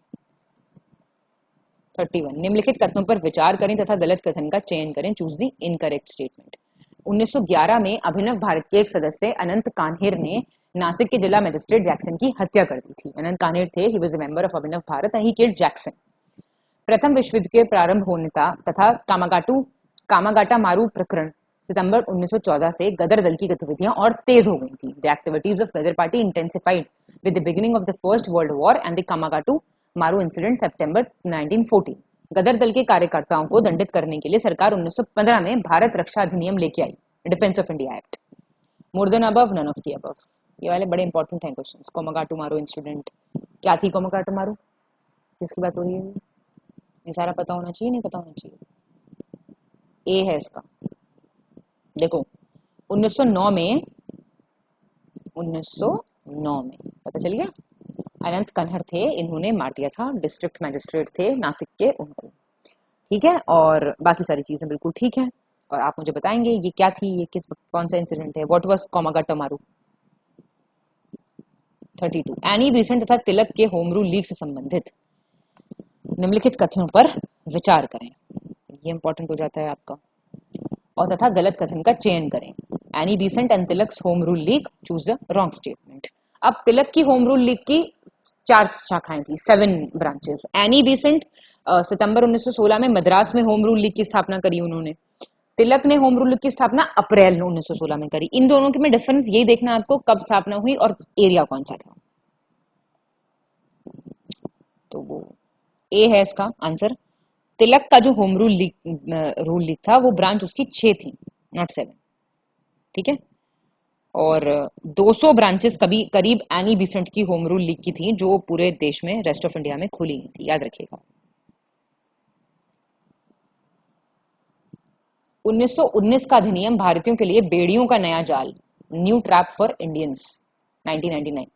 31 निम्नलिखित कथनों पर विचार करें तथा गलत कथन का चयन करें, चूज दी इनकरेक्ट स्टेटमेंट। 1911 में अभिनव भारत के एक सदस्य अनंत कान्हेर ने नासिक के जिला मजिस्ट्रेट जैक्सन की हत्या कर दी थी। अनंत कान्हेर थे, he was a member of Abhinav Bharat and he killed Jackson. प्रथम विश्व युद्ध के प्रारंभ होने तथा कामागाटा मारू प्रकरण सितंबर 1914 से गदर दल की गतिविधियां और तेज हो गई थी। The activities of Ghadar party intensified with the beginning of the first world war and the Komagata Maru incident सितंबर 1914। गदर दल के कार्यकर्ताओं को दंडित करने के लिए सरकार 1915 में भारत रक्षा अधिनियम लेके आई, defence of India act. More than above, none of the above. ये वाले बड़े इंपॉर्टेंट हैं क्वेश्चंस। कोमागाटू मारू इंसिडेंट क्या थी? कोमागाटू मारू किसकी बात हो रही है? ये सारा पता होना चाहिए, नहीं पता होना चाहिए? ए है इसका। देखो 1909 में पता चल गया, अनंत कन्हर थे, इन्होंने मार दिया था, डिस्ट्रिक्ट मजिस्ट्रेट थे नासिक के उनको। ठीक है, और बाकी सारी चीजें बिल्कुल ठीक है। और आप मुझे बताएंगे ये क्या थी, ये कौन सा इंसिडेंट है? व्हाट वाज कोमागाटा मारू? 32 एनी बेसेंट तथा तिलक के होम रूल लीग से संबंधित निम्नलिखित कथनों पर विचार करें। ये इंपॉर्टेंट हो जाता है आपका। और तथा गलत कथन का चयन करें। Annie Besant and Tilak's home rule league, choose the wrong statement. अब तिलक की होम रूल लीग की 4 शाखाएं थी, 7 ब्रांचेस। एनी बेसेंट सितंबर 1916 में मद्रास में होम रूल लीग की स्थापना करी उन्होंने। तिलक ने होम रूल लीग की स्थापना अप्रैल 1916 में करी। इन दोनों के में डिफरेंस ये देखना आपको कब स्थापना हुई और एरिया कौन सा था। तो वो ए है इसका आंसर। तिलक का जो होम रूल लीग था वो ब्रांच उसकी 6 थी, नॉट 7। ठीक है, और 200 ब्रांचेस करीब एनी बेसेंट की होम रूल लीग की थी, जो पूरे देश में, रेस्ट ऑफ इंडिया में खुली गई थी, याद रखिएगा। 1919 का अधिनियम भारतीयों के लिए बेड़ियों का नया जाल, न्यू ट्रैप फॉर इंडियंस 1999।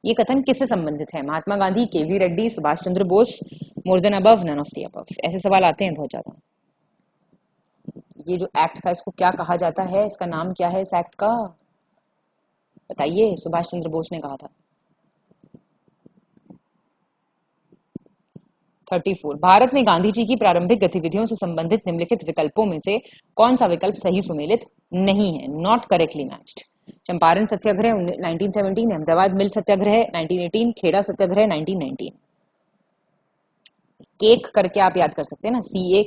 ये कथन किससे संबंधित है? Mahatma Gandhi, K V Reddy, Subhash Chandra Bose, more than above, none of the above. ऐसे सवाल आते हैं बहुत ज्यादा। ये जो एक्ट था इसको क्या कहा जाता है? इसका नाम क्या है इस एक्ट का? बताइए। सुभाष चंद्र बोस ने कहा था। 34 भारत में गांधी जी की प्रारंभिक गतिविधियों से संबंधित निम्नलिखित विकल्पों में से कौन सा विकल्प सही सुमेलित नहीं है? Not correctly matched. Champaran satyagraha 1917, Ahmedabad mill satyagraha 1918, Kheda satyagraha 1919। केक करके आप याद कर सकते हैं ना, CA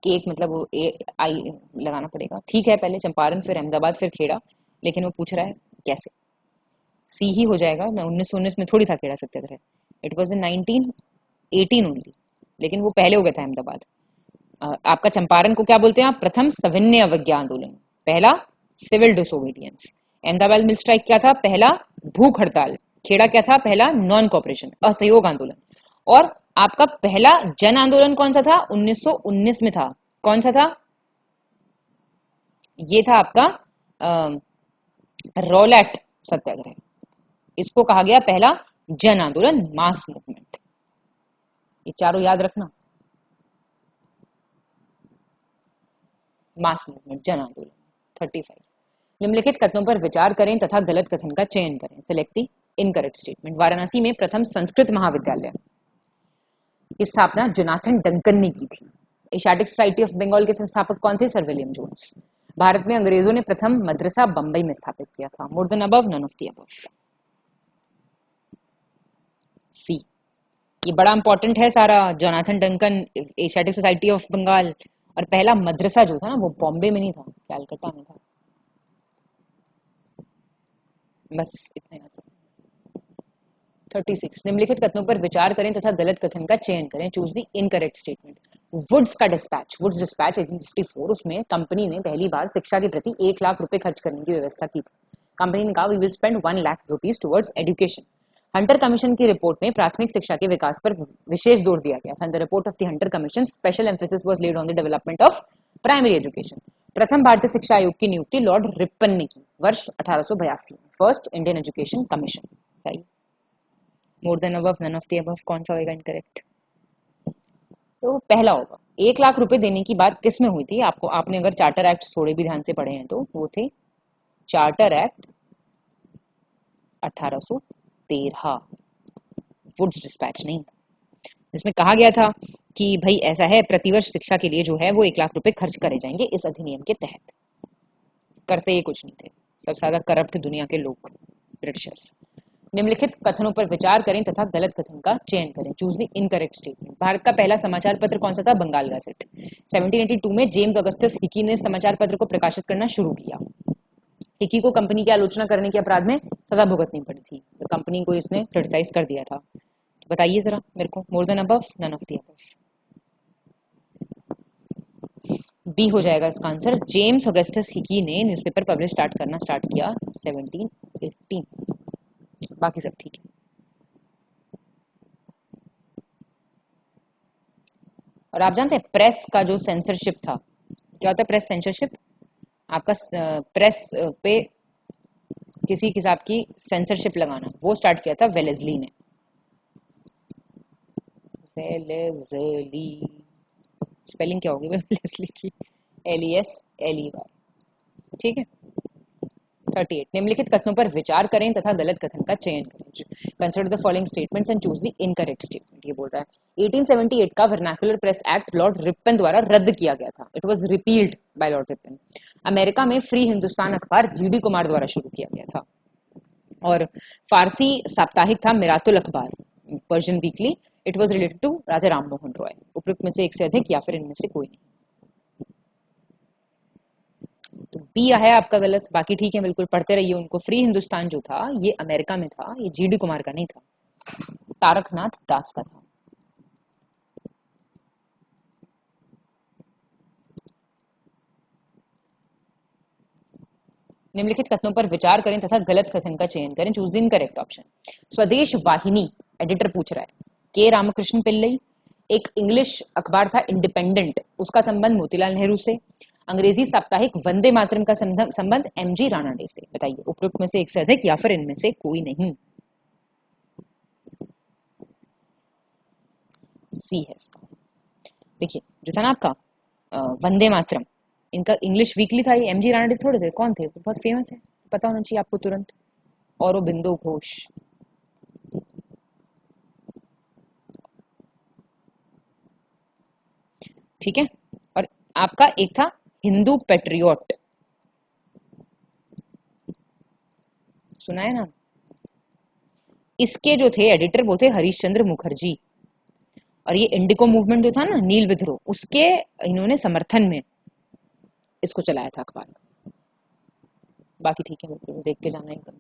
केक, मतलब वो आई लगाना पड़ेगा। ठीक है, पहले चंपारण फिर अहमदाबाद फिर खेड़ा, लेकिन वो पूछ रहा है कैसे। सी ही हो जाएगा। मैं 1919 में थोड़ी था खेड़ा सत्याग्रह, इट वॉज इन 1918 ओनली, लेकिन वो पहले हो गया था अहमदाबाद। आपका चंपारण को क्या बोलते हैं आप? प्रथम सविनय अवज्ञा आंदोलन, पहला civil disobedience. Ahmedabad mill strike क्या था? पहला भूख हड़ताल। खेड़ा क्या था? पहला नॉन कॉपरेशन, असहयोग आंदोलन। और आपका पहला जन आंदोलन कौन सा था? 1919 में था। कौन सा था? ये था आपका रौलैट सत्याग्रह। इसको कहा गया पहला जन आंदोलन, मास मूवमेंट। ये चारों याद रखना, मास मूवमेंट, जन आंदोलन। 35 निम्नलिखित कथनों पर विचार करें तथा गलत कथन का चयन करें। Select the incorrect statement. Varanasi में प्रथम संस्कृत महाविद्यालय की स्थापना जोनाथन डंकन ने की थी। एशियाटिक सोसाइटी ऑफ बंगाल के संस्थापक कौन थे? Sir William Jones. भारत में अंग्रेजों ने प्रथम मदरसा बंबई में स्थापित किया था। More than above, none of the above. C. ये बड़ा इंपॉर्टेंट है सारा। Jonathan Duncan, Asiatic society of Bengal. और पहला मदरसा जो था ना वो बॉम्बे में नहीं था, कैलकाटा में था। बस इतना याद रखो। 36 निम्नलिखित कथनों पर विचार करें तथा गलत कथन का चयन करें। Choose the incorrect statement. Wood's का डिस्पैच, वुड्स डिस्पैच 1854, उसमें कंपनी ने पहली बार शिक्षा के प्रति 1 लाख रुपए खर्च करने की व्यवस्था की थी। कंपनी ने कहा we will spend 1 lakh rupees towards education. Hunter commission की रिपोर्ट में प्राथमिक शिक्षा के विकास पर विशेष जोर दिया गया था। In the report of the Hunter commission special emphasis was laid on the development of primary education. प्रथम भारतीय शिक्षा आयोग की नियुक्ति लॉर्ड रिपन ने की वर्ष 1882 में। First Indian education commission. सही। More than above, none of the above, कौन सा होगा इनकरेक्ट? तो पहला होगा। 1 लाख रुपए देने की बात किस में हुई थी? आपको, आपने अगर चार्टर एक्ट थोड़े भी ध्यान से पढ़े हैं तो वो थे चार्टर एक्ट 1813, वुड्स डिस्पैच नहीं। जिसमें कहा गया था कि भाई ऐसा है, प्रतिवर्ष शिक्षा के लिए जो है वो 1 लाख रुपए खर्च करे जाएंगे इस अधिनियम के तहत। करते ये कुछ नहीं थे, सबसे ज्यादा करप्ट दुनिया के लोग, ब्रिटिशर्स। निम्नलिखित कथनों पर विचार करें तथा गलत कथन का चयन करें। Choose the incorrect statement. Bharat का पहला समाचार पत्र कौन सा था? बंगाल गैजेट। 1782 में जेम्स ऑगस्टस हिकी ने समाचार पत्र को प्रकाशित करना शुरू किया। हिकी को कंपनी की आलोचना करने के अपराध में सजा भुगतनी पड़ी थी, तो कंपनी को इसने क्रिटिसाइज कर दिया था। तो बताइए जरा मेरे को, more than above, none of the above. B हो जाएगा इसका आंसर। जेम्स ऑगस्टस हिकी ने न्यूज़पेपर पब्लिश करना स्टार्ट किया 1718। बाकी सब ठीक है। और आप जानते हैं प्रेस का जो सेंसरशिप था, क्या होता है प्रेस सेंसरशिप? आपका प्रेस पे किसी किताब की सेंसरशिप लगाना, वो स्टार्ट किया था वेलेस्ली ने। वेलेस्ली, स्पेलिंग क्या होगी वेलेस्ली की? LESLEY। ठीक है। 38 निम्नलिखित कथनों पर विचार करें तथा गलत कथन का चयन करें। Consider the following statements and choose the incorrect statement. ये बोल रहा है 1878 का vernacular press act Lord Ripon द्वारा रद्द किया गया था। It was repealed by Lord Ripon. America में फ्री हिंदुस्तान अखबार GD कुमार द्वारा शुरू किया गया था। और फारसी साप्ताहिक था Miratul Akhbar, Persian weekly. It was related to Raja Ram Mohan Roy. उपयुक्त में से एक से अधिक या फिर इनमें से कोई नहीं। तो बी है आपका गलत, बाकी ठीक है बिल्कुल, पढ़ते रहिए उनको। फ्री हिंदुस्तान जो था ये अमेरिका में था, ये GD कुमार का नहीं था, तारकनाथ दास का था। निम्नलिखित कथनों पर विचार करें तथा गलत कथन का चयन करें। Choose the incorrect option. स्वदेश वाहिनी, एडिटर पूछ रहा है, के रामकृष्ण पिल्लई। एक इंग्लिश अखबार था इंडिपेंडेंट, उसका संबंध मोतीलाल नेहरू से। अंग्रेजी साप्ताहिक वंदे मातरम का संबंध MG रानाडे से। बताइए उपयुक्त में से एक से अधिक या फिर इनमें से कोई नहीं। सी है इसका। देखिए जो था ना आपका वंदे मातरम, इनका इंग्लिश वीकली था। ये MG रानाडे थोड़े थे, कौन थे? बहुत फेमस है, पता होना चाहिए आपको तुरंत। औरोबिंदो घोष। ठीक है। और आपका एक था हिंदू पेट्रियोट, सुना है ना? इसके जो थे एडिटर वो थे हरीश चंद्र मुखर्जी। और ये इंडिको मूवमेंट जो था ना, नील विद्रोह, उसके इन्होंने समर्थन में इसको चलाया था अखबार। बाकी ठीक है बिल्कुल, देख के जाना एकदम।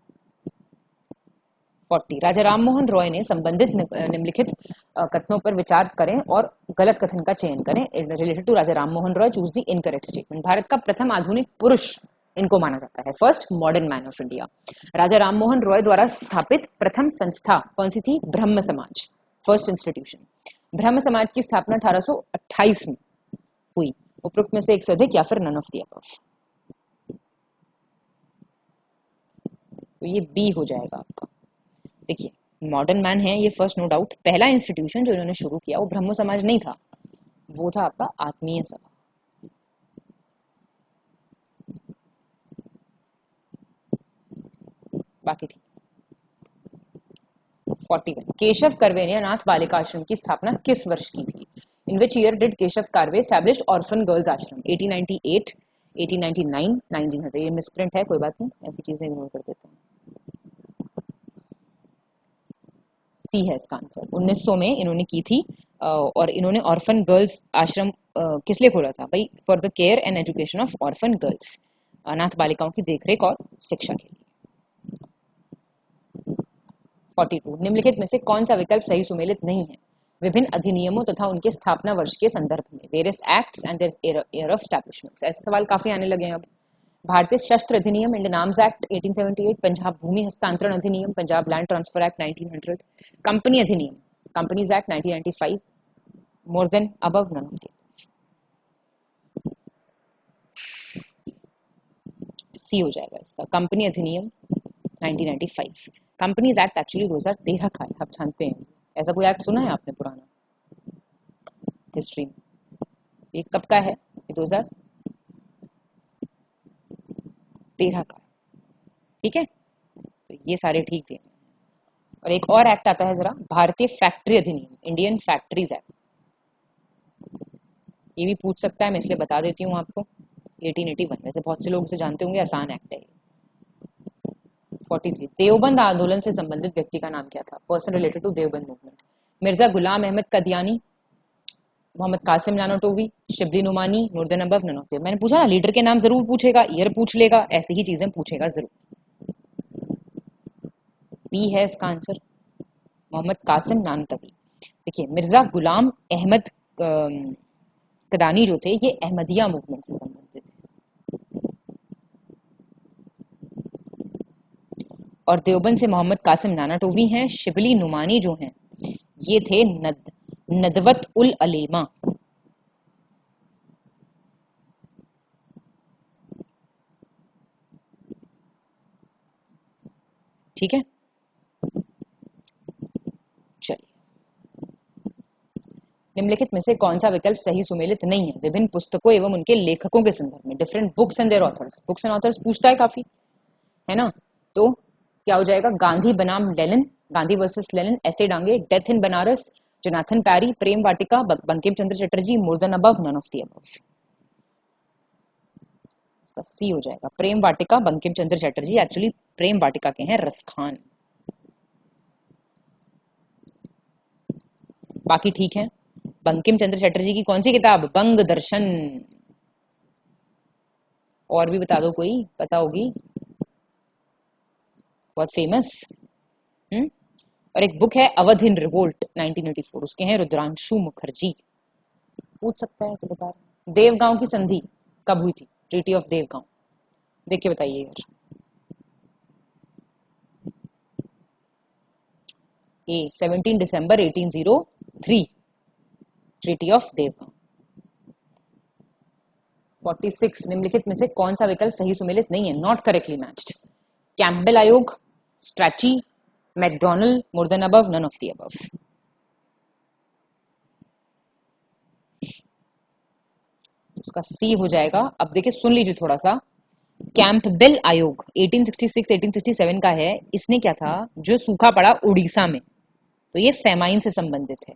40 राजा राममोहन रॉय ने संबंधित निम्नलिखित कथनों पर विचार करें और गलत कथन का चयन करें। Related to Raja Rammohan Roy, choose the incorrect statement. Bharat का प्रथम आधुनिक पुरुष इनको माना जाता है, first modern man of India. Raja Rammohan Roy द्वारा स्थापित प्रथम संस्था कौन सी थी? ब्रह्म समाज, फर्स्ट इंस्टीट्यूशन। ब्रह्म समाज की स्थापना 1828 में हुई। उपयुक्त में से एक से अधिक या फिर नन ऑफ द अबव। तो ये बी हो जाएगा आपका। देखिए मॉडर्न मैन है ये फर्स्ट, नो डाउट। पहला इंस्टीट्यूशन जो इन्होंने शुरू किया वो ब्रह्म समाज नहीं था, वो था आपका आत्मीय सभा। बाकी ठीक। 41 केशव कर्वे ने अनाथ बालिका आश्रम की स्थापना किस वर्ष की थी? In which year did Keshav Karve established orphan girls ashram? 1898, 1899, 1900। ये मिसप्रिंट है, कोई बात नहीं, ऐसी चीजें इग्नोर कर देते हैं। सी है इसका आंसर। 1900 में इन्होंने की थी और इन्होंने ऑर्फन गर्ल्स आश्रम किस लिए खोला था भाई? For the care and education of orphan girls, अनाथ बालिकाओं की देखरेख और शिक्षा के लिए। 42 निम्नलिखित में से कौन सा विकल्प सही सुमेलित नहीं है? विभिन्न अधिनियमों तथा उनके स्थापना वर्ष के संदर्भ में, various acts and their year of establishments. ऐसे सवाल काफी आने लगे हैं अब। भारतीय शस्त्र अधिनियम, इंडियन आर्म्स एक्ट 1878, पंजाब भूमि हस्तांतरण अधिनियम, Punjab Land Transfer Act 1900, company अधिनियम, Companies Act 1995, more than above, none of the. C हो जाएगा इसका, कंपनी अधिनियम 1995। कंपनीज एक्ट एक्चुअली 2013 का है, आप जानते हैं। ऐसा कोई एक्ट सुना है आपने पुराना हिस्ट्री में? ये कब का है? ये 2013 का, ठीक है। तो ये सारे ठीक थे। और एक और एक्ट आता है जरा, भारतीय फैक्ट्री अधिनियम, इंडियन फैक्ट्रीज एक्ट। ये भी पूछ सकता है, मैं इसलिए बता देती हूँ आपको। 1881, वैसे बहुत से लोग इसे जानते होंगे, आसान एक्ट है। 43 देवबंद आंदोलन से संबंधित व्यक्ति का नाम क्या था? Person related to Deoband movement. Mirza Ghulam Ahmad Qadiani, Mohammad Qasim Nanotvi, Shibli Nomani, more than above, none of them. मैंने पूछा ना, लीडर के नाम जरूर पूछेगा, ईयर पूछ लेगा, ऐसी ही चीजें पूछेगा जरूर। बी है इसका आंसर, मोहम्मद कासिम नानोटोवी। देखिए, मिर्जा गुलाम अहमद कदानी जो थे, ये अहमदिया मूवमेंट से संबंधित है। और देवबंद से मोहम्मद कासिम नानाटोवी हैं। शिबली नुमानी जो हैं, ये थे नदवत उल अलेमा। ठीक है, चलिए। निम्नलिखित में से कौन सा विकल्प सही सुमेलित नहीं है? विभिन्न पुस्तकों एवं उनके लेखकों के संदर्भ में, different books and their authors. Books and authors पूछता है काफी, है ना। तो क्या हो जाएगा? गांधी बनाम लेनिन, गांधी वर्सेस लेनिन, ऐसे Dange, death in Banaras, Jonathan Parry, Prem Vatika, Bankim Chandra Chatterjee, more than above, none of the above. इसका सी हो जाएगा, प्रेम वाटिका, बंकिम चंद्र चटर्जी। एक्चुअली प्रेम वाटिका के हैं रसखान। बाकी ठीक है। बंकिम चंद्र चटर्जी की कौन सी किताब? बंग दर्शन। और भी बता दो, कोई पता होगी, बहुत फेमस। और एक बुक है अवध इन रिवोल्ट 1984, उसके हैं रुद्रांशु मुखर्जी। पूछ सकता है तो बता। देवगांव की संधि कब हुई थी? ट्रीटी ऑफ देवगांव, देख के बताइए यार। ए 17 दिसंबर 1803, ट्रीटी ऑफ देवगांव। 46 निम्नलिखित में से कौन सा विकल्प सही सुमेलित नहीं है? Not correctly matched. कैम्पबेल आयोग, Strachey, MacDonald, more than above, none of the above. उसका सी हो जाएगा। अब देखिए, सुन लीजिए थोड़ा सा। कैंपबेल आयोग 1866-1867 का है। इसने क्या था, जो सूखा पड़ा उड़ीसा में, तो ये फेमाइन से संबंधित है।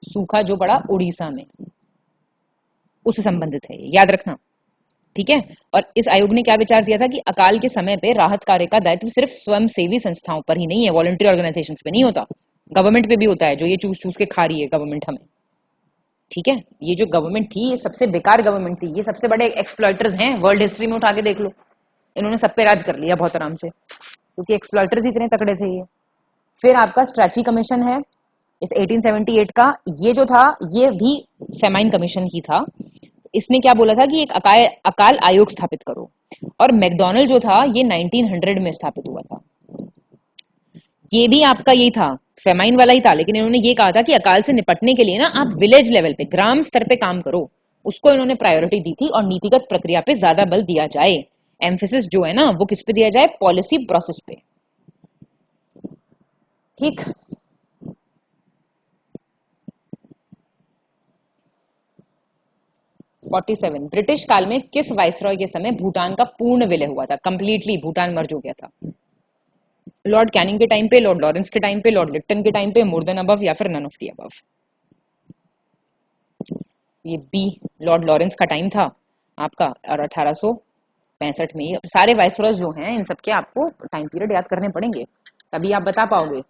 सूखा जो पड़ा उड़ीसा में, उससे संबंधित है, याद रखना, ठीक है। और इस आयोग ने क्या विचार दिया था कि अकाल के समय पे राहत कार्य का दायित्व सिर्फ स्वयंसेवी संस्थाओं पर ही नहीं है, वॉलंटरी ऑर्गेनाइजेशंस पे नहीं होता, गवर्नमेंट पे भी होता है, जो ये चूस के खा रही है गवर्नमेंट हमें, ठीक है। ये जो गवर्नमेंट थी, ये सबसे बेकार गवर्नमेंट थी। ये सबसे बड़े एक्सप्लॉयटर्स हैं, वर्ल्ड हिस्ट्री में उठा के देख लो, इन्होंने सब पे राज कर लिया बहुत आराम से, क्योंकि एक्सप्लॉयटर्स इतने तगड़े थे ये। फिर आपका स्ट्रैची कमीशन है इस 1878 का। ये जो था, ये भी फेमाइन कमीशन ही था। इसने क्या बोला था कि एक अकाल आयोग स्थापित करो। और मैकडोनल्ड जो था, ये 1900 में स्थापित हुआ था। ये भी आपका यही था, फेमाइन वाला ही था, लेकिन इन्होंने ये कहा था कि अकाल से निपटने के लिए ना आप विलेज लेवल पे, ग्राम स्तर पे काम करो, उसको इन्होंने प्रायोरिटी दी थी। और नीतिगत प्रक्रिया पे ज्यादा बल दिया जाए, एम्फेसिस जो है ना वो किस पे दिया जाए? पॉलिसी प्रोसेस पे, ठीक। (47) ब्रिटिश काल में किस वाइसरॉय के समय भूटान का पूर्ण विलय हुआ था? कंप्लीटली भूटान मर्ज हो गया था। लॉर्ड कैनिंग के टाइम पे, लॉर्ड लॉरेंस के टाइम पे, लॉर्ड लिप्टन के टाइम पे, मोर देन अबव, या फिर नन ऑफ द अबव। ये बी लॉर्ड लॉरेंस का टाइम था आपका, और 1865 में। सारे वाइसरॉयज जो हैं, इन सबके आपको टाइम पीरियड याद करने पड़ेंगे। तभी आप बता पाओगे।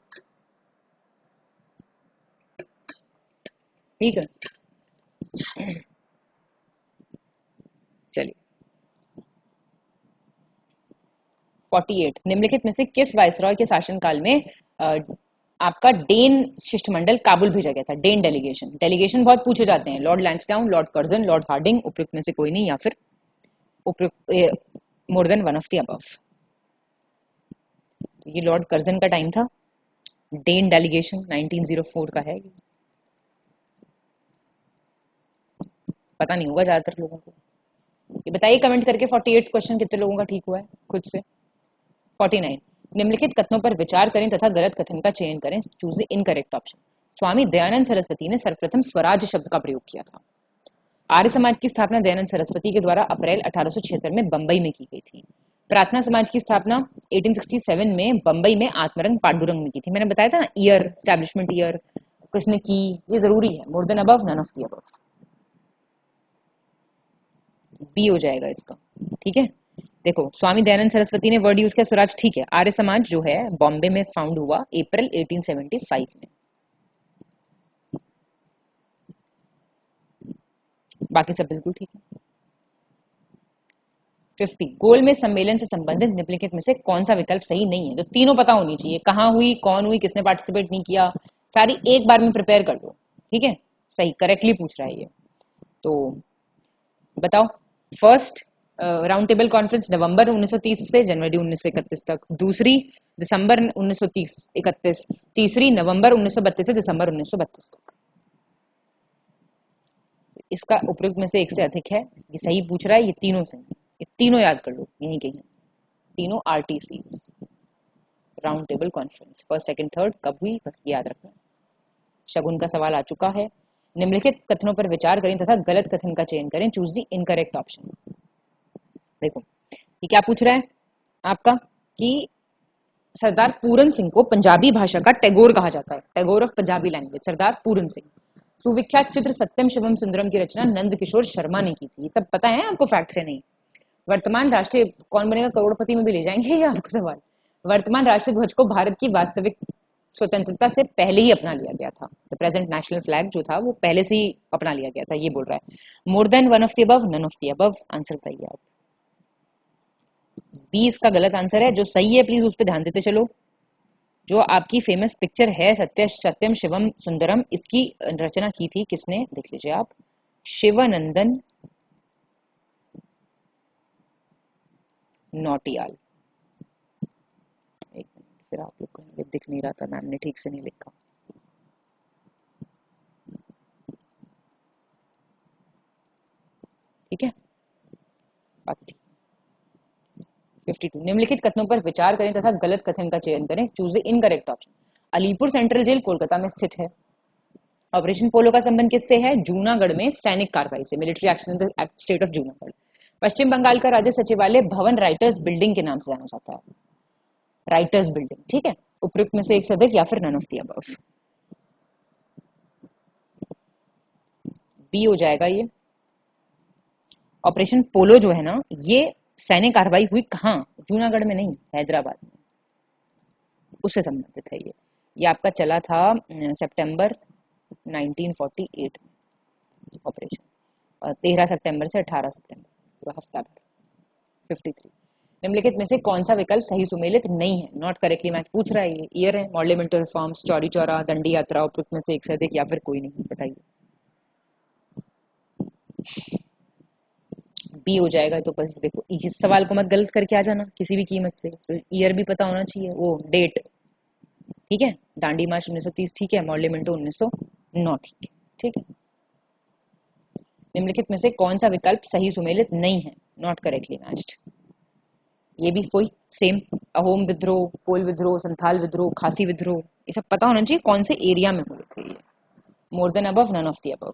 ठीक है, चलिए। 48 निम्नलिखित में से किस वायसरॉय के शासनकाल में आपका डेन शिष्टमंडल काबुल भेजा गया था? Dane delegation. डेलीगेशन बहुत पूछे जाते हैं। Lord Lansdowne, Lord Curzon, Lord Hardinge, उपयुक्त में से कोई नहीं, या फिर उपयुक्त more than one of the above. तो ये लॉर्ड कर्जन का टाइम था। डेन डेलीगेशन 1904 का है। पता नहीं होगा ज्यादातर लोगों को। ये बताइए कमेंट करके 48 क्वेश्चन कितने लोगों का ठीक हुआ है खुद से। 49 निम्नलिखित कथनों पर विचार करें तथा गलत कथन का चयन करें। Choose the incorrect option. Swami Dayanand Saraswati ने सर्वप्रथम स्वराज शब्द का प्रयोग किया था। आर्य समाज की स्थापना दयानंद सरस्वती के द्वारा अप्रैल 1876 में बंबई में की गई थी। प्रार्थना समाज की स्थापना 1867 में बंबई में आत्मरंग पांडुरंग ने की थी। मैंने बताया था ना, ईयर, स्टैब्लिशमेंट ईयर किसने की, ये जरूरी है। More than above, none of the above. B हो जाएगा इसका। ठीक है, देखो स्वामी दयानंद सरस्वती ने वर्ड यूज किया स्वराज, ठीक है। आर्य समाज जो है बॉम्बे में फाउंड हुआ अप्रैल 1875 में। बाकी सब बिल्कुल ठीक है। 50 गोलमेज सम्मेलन से संबंधित निम्नलिखित में से कौन सा विकल्प सही नहीं है? तो तीनों पता होनी चाहिए, कहाँ हुई, कौन हुई, किसने पार्टिसिपेट नहीं किया, सारी एक बार में प्रिपेयर कर लो। ठीक है, सही करेक्टली पूछ रहा है ये। तो बताओ। फर्स्ट राउंड टेबल कॉन्फ्रेंस नवंबर 1930 से जनवरी 1931 तक। दूसरी दिसंबर 1930-31। तीसरी नवंबर 1932 से दिसंबर 1932 तक। इसका उपयुक्त में से एक से अधिक है, ये सही पूछ रहा है। ये तीनों सही, ये तीनों याद कर लो, यहीं कहीं तीनों RTC round table conference first second third कब हुई, बस याद रखना। शगुन का सवाल आ चुका है। निम्नलिखित कथनों पर विचार करें तथा गलत कथन का चयन करें। चूज दी इनकरेक्ट ऑप्शन। देखो ये क्या पूछ रहा है आपका कि सरदार पूरन सिंह को पंजाबी भाषा का टैगोर कहा जाता है। टैगोर ऑफ पंजाबी लैंग्वेज सरदार पूरन सिंह। सुविख्यात चित्र सत्यम शिवम सुंदरम की रचना नंद किशोर शर्मा ने की थी। ये सब पता है आपको, फैक्ट से नहीं। वर्तमान राष्ट्रीय कौन बनेगा करोड़पति में भी ले जाएंगे ये आपको सवाल। वर्तमान राष्ट्रीय ध्वज को भारत की वास्तविक स्वतंत्रता से पहले ही अपना लिया गया था। द प्रेजेंट नेशनल फ्लैग जो था वो पहले से ही अपना लिया गया था, ये बोल रहा है। More than one of the above, none of the above. Answer बताइए आप। बी इसका गलत आंसर है। जो सही है प्लीज उस पर ध्यान देते चलो। जो आपकी फेमस पिक्चर है सत्यम शिवम सुंदरम, इसकी रचना की थी किसने, देख लीजिए आप, शिवानंदन नौटियाल। एक मिनट, फिर आप लोग कहेंगे दिख नहीं रहा था, मैम ने ठीक से नहीं लिखा। ठीक है, बाकी 52 निम्नलिखित कथनों पर विचार करें तथा गलत कथन का चयन करें। Choose the incorrect option. Alipur central jail Kolkata में स्थित है। ऑपरेशन पोलो का संबंध किससे है? जूनागढ़ में सैनिक कार्रवाई से, military action in the state of Junagadh. Paschim Bangal का राज्य सचिवालय भवन राइटर्स बिल्डिंग के नाम से जाना जाता है। Writers building. ठीक है, उपयुक्त में से एक से अधिक या फिर none of the above. B हो जाएगा ये। ऑपरेशन पोलो जो है ना, ये सैनिक कार्रवाई हुई कहाँ? जूनागढ़ में नहीं, हैदराबाद में, उससे संबंधित है ये आपका चला था सितंबर 1948 में ऑपरेशन, 13 सितंबर से 18 सितंबर, पूरा हफ्ता भर। 53 निम्नलिखित में से कौन सा विकल्प सही सुमेलित नहीं है? नॉट करेक्टली मैच पूछ रहा है ये। ईयर है, मॉडलेमेंटल रिफॉर्म्स, चौरी चौरा, दंडी यात्रा। उपयुक्त में से एक से अधिक या फिर कोई नहीं, बताइए। बी हो जाएगा। तो बस देखो, इस सवाल को मत गलत करके आ जाना किसी भी कीमत पे। तो ईयर भी पता होना चाहिए, वो डेट। ठीक है, दांडी मार्च 1930 ठीक है, मॉडलेमेंटो 1909 ठीक है। ठीक है, निम्नलिखित में से कौन सा विकल्प सही सुमेलित नहीं है? Not correctly matched. ये भी कोई सेम, अहोम विद्रोह, कोल विद्रोह, संथाल विद्रोह, खासी विद्रोह, ये सब पता होना चाहिए कौन से एरिया में हुए थे ये। More than above, none of the above.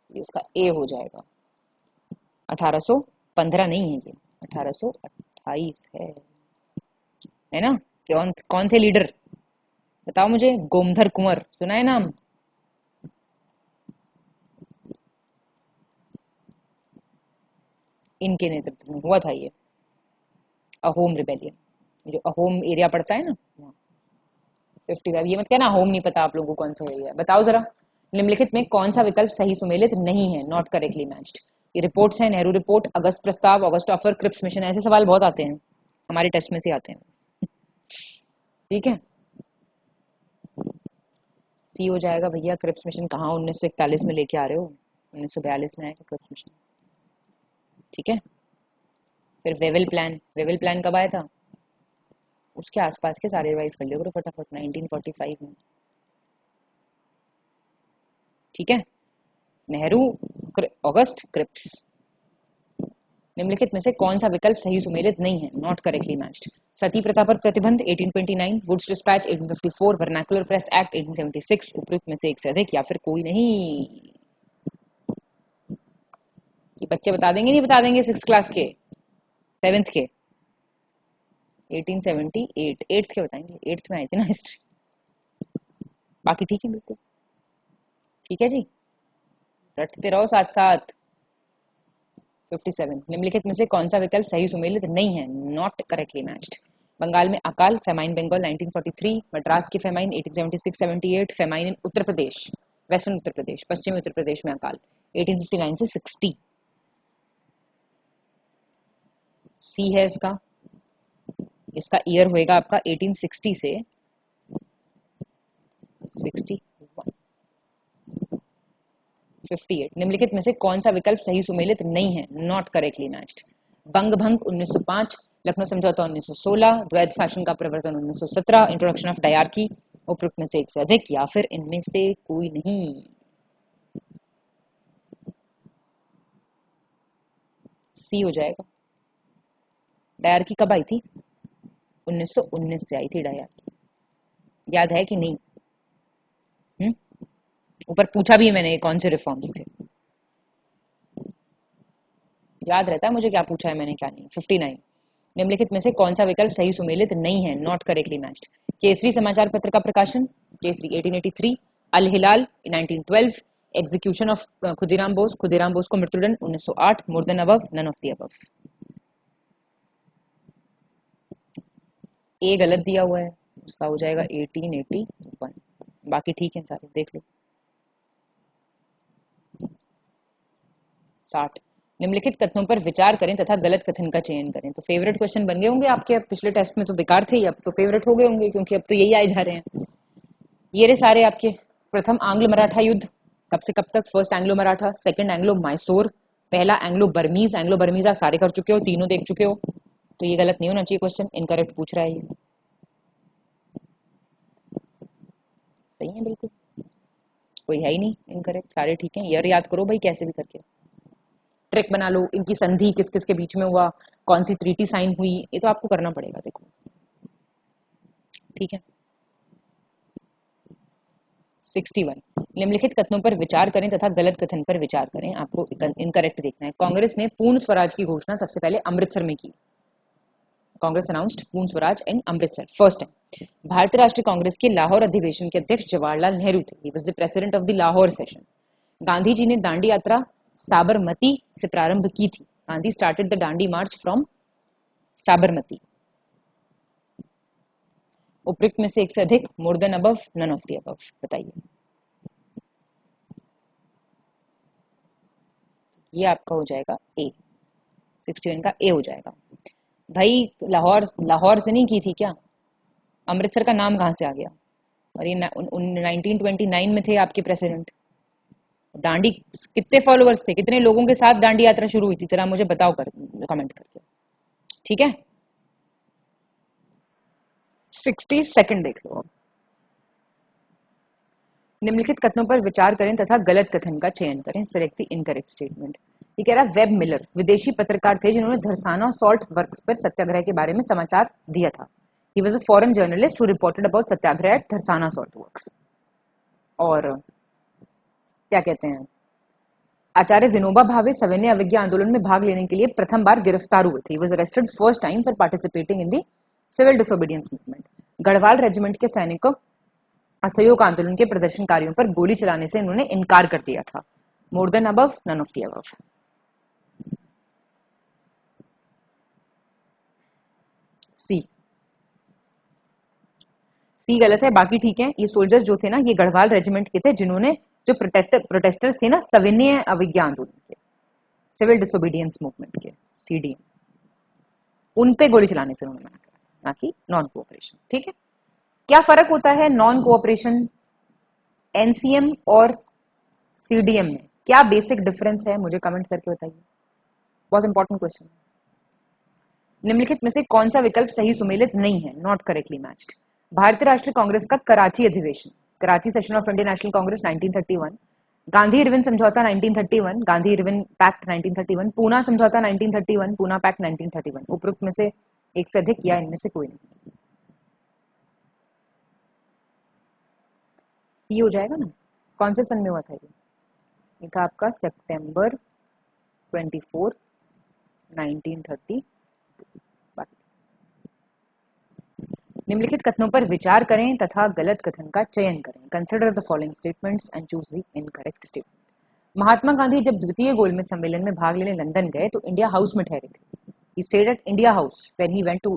ये इसका ए हो जाएगा। 1815 नहीं है ये, 1828 है ना? कौन कौन थे लीडर बताओ मुझे। गोमधर कुंवर, सुना है नाम? इनके नेतृत्व में हुआ था ये अहोम रिबेलियन। जो अहोम एरिया पड़ता है ना, 55। ये मत कहना होम नहीं पता आप लोगों को कौन सा एरिया है। बताओ जरा, निम्नलिखित में कौन सा विकल्प सही सुमेलित नहीं है, नॉट करेक्टली मैच्ड। ये रिपोर्ट्स हैं, नेहरू रिपोर्ट, अगस्त प्रस्ताव, अगस्त ऑफर, क्रिप्स मिशन, ऐसे सवाल बहुत आते हैं, हमारे टेस्ट में से आते हैं। ठीक है, सी हो जाएगा भैया। क्रिप्स मिशन कहाँ 1941 में लेके आ रहे हो, 1942 में आएगा क्रिप्स मिशन। ठीक है, फिर वेवेल प्लान, वेवेल प्लान कब आया था, उसके आसपास के सारे रिवाइज कर लियो करो फटाफट, 1945 में। ठीक है, नेहरू, अगस्त, क्रिप्स। निम्नलिखित में से कौन सा विकल्प सही सुमेलित नहीं है, नॉट करेक्टली मैच्ड। सती प्रथा पर प्रतिबंध 1829, Wood's dispatch 1854, vernacular press act 1876, उपयुक्त में से एक से अधिक या फिर कोई नहीं। ये बच्चे बता देंगे, नहीं बता देंगे, 6th क्लास के, 7th के, 1878, 8th के बताएंगे, 8th में आई थी ना हिस्ट्री। बाकी ठीक है बिल्कुल, ठीक है जी, रटते रहो साथ साथ। 57, निम्नलिखित में से कौन सा विकल्प सही सुमेलित नहीं है, नॉट करेक्टली मैच्ड। बंगाल में अकाल, फेमाइन बंगाल 1943, मद्रास की famine 1876-78, famine in Uttar Pradesh, western Uttar Pradesh, पश्चिमी उत्तर प्रदेश में अकाल 1859 से 60। सी है इसका, इसका ईयर होएगा आपका 1860 से 61। 58, निम्नलिखित में से कौन सा विकल्प सही सुमेलित नहीं है, नॉट करेक्टली मैच्ड। बंग भंग 1905, लखनऊ समझौता 1916, द्वैध शासन का प्रवर्तन 1917, इंट्रोडक्शन ऑफ डायरकी, उपयुक्त में से एक से अधिक या फिर इनमें से कोई नहीं। सी हो जाएगा। डायरकी कब आई थी, 1919 से आई थी डायरकी, याद है कि नहीं। ऊपर पूछा भी है मैंने कौन से रिफॉर्म्स थे, याद रहता है मुझे क्या पूछा है मैंने क्या नहीं। 59, निम्नलिखित में से कौन सा विकल्प सही सुमेलित नहीं है, नॉट करेक्टली मैच्ड। केसरी समाचार पत्र का प्रकाशन, केसरी 1883, अल हिलाल 1912, एग्जीक्यूशन ऑफ खुदीराम बोस, खुदीराम बोस को मृत्युदंड 1908, more than above, none of the above. A गलत दिया हुआ है, उसका हो जाएगा 1881, बाकी ठीक है सारे, देख लो। 60, निम्नलिखित कथनों पर विचार करें तथा गलत कथन का चयन करें। तो फेवरेट क्वेश्चन बन गए होंगे आपके, पिछले टेस्ट में तो बेकार थे, अब तो फेवरेट हो गए होंगे क्योंकि अब तो यही आए जा रहे हैं। ये रहे सारे आपके। प्रथम आंग्ल मराठा युद्ध कब से कब तक, first Anglo Maratha, second Anglo Mysore, पहला एंग्लो बर्मीज, एंग्लो बर्मीज आप सारे कर चुके हो, तीनों देख चुके हो, तो ये गलत नहीं होना चाहिए क्वेश्चन, इनकरेक्ट पूछ रहा है ये। सही है बिल्कुल, कोई है ही नहीं इनकरेक्ट, सारे ठीक है। ईयर याद करो भाई कैसे भी करके, ट्रिक बना लो, इनकी संधि किस किस के बीच में हुआ, कौन सी ट्रीटी साइन हुई, ये तो आपको करना पड़ेगा, देखो ठीक है। 61, निम्नलिखित कथनों पर विचार करें तथा गलत कथन पर विचार करें, आपको इनकरेक्ट देखना है। कांग्रेस ने पूर्ण स्वराज की घोषणा सबसे पहले अमृतसर में की, कांग्रेस अनाउंस्ड पूर्ण स्वराज इन अमृतसर फर्स्ट टाइम। भारतीय राष्ट्रीय कांग्रेस के लाहौर अधिवेशन के अध्यक्ष जवाहरलाल नेहरू थे, he was the president of the Lahore session. Gandhi ji ने दांडी यात्रा साबरमती से प्रारंभ की थी, Gandhi started the Dandi march from Sabarmati. उपयुक्त में से एक से अधिक, more than above, none of the above, बताइए। ये आपका हो जाएगा ए, 61 का ए हो जाएगा। भाई लाहौर, लाहौर से नहीं की थी क्या, अमृतसर का नाम कहां से आ गया, और ये 1929 में थे आपके प्रेसिडेंट। दांडी कितने फॉलोअर्स थे, कितने लोगों के साथ दांडी यात्रा शुरू हुई थी, जरा मुझे बताओ कर कमेंट करके, ठीक है। 62 देख लो। निम्नलिखित कथनों पर विचार करें तथा गलत कथन का चयन करें, सिलेक्ट द इनकरेक्ट स्टेटमेंट। ये कह रहा है वेब मिलर विदेशी पत्रकार थे जिन्होंने धरसाना सॉल्ट वर्क्स पर सत्याग्रह के बारे में समाचार दिया था। He was a foreign journalist who reported about satyagraha at Dharasana salt works. और क्या कहते हैं, आचार्य विनोबा भावे सविनय अवज्ञा आंदोलन में भाग लेने के लिए प्रथम बार गिरफ्तार हुए थे। He was arrested first time for participating in the civil disobedience movement. Garhwal regiment के सैनिकों असहयोग आंदोलन के प्रदर्शनकारियों पर गोली चलाने से इन्होंने इनकार कर दिया था। More than above, none of the above. C, C गलत है, बाकी ठीक है। ये सोल्जर्स जो थे ना, ये गढ़वाल रेजिमेंट के थे, जिन्होंने जो प्रोटेस्टर्स थे ना सविनय अवज्ञा आंदोलन के, सिविल डिसोबीडियंस मूवमेंट के, सीडीएम, उन पे गोली चलाने से उन्होंने मना करा, ना कि नॉन कोऑपरेशन। ठीक है, क्या फर्क होता है नॉन कोऑपरेशन, एनसीएम और सीडीएम में? क्या बेसिक डिफरेंस है, मुझे कमेंट करके बताइए, बहुत इंपॉर्टेंट क्वेश्चन है। निम्नलिखित में से कौन सा विकल्प सही सुमेलित नहीं है, नॉट करेक्टली मैच्ड? भारतीय राष्ट्रीय कांग्रेस का कराची अधिवेशन, Karachi session of Indian National Congress 1931, Gandhi Irwin समझौता 1931, गांधी इरविन पैक्ट 1931, पूना समझौता 1931, पूना पैक्ट 1931, उपरोक्त में से एक से अधिक या इनमें से कोई नहीं? सी हो जाएगा ना। कौन से सन में हुआ था ये था आपका सितंबर 24, 1930। निम्नलिखित कथनों पर विचार करें तथा गलत कथन का चयन करें। Consider the following statements and choose the incorrect statement. Mahatma Gandhi जब द्वितीय गोलमेज सम्मेलन में भाग लेने लंदन गए तो इंडिया हाउस में ठहरे थे। He stayed at India House when he went to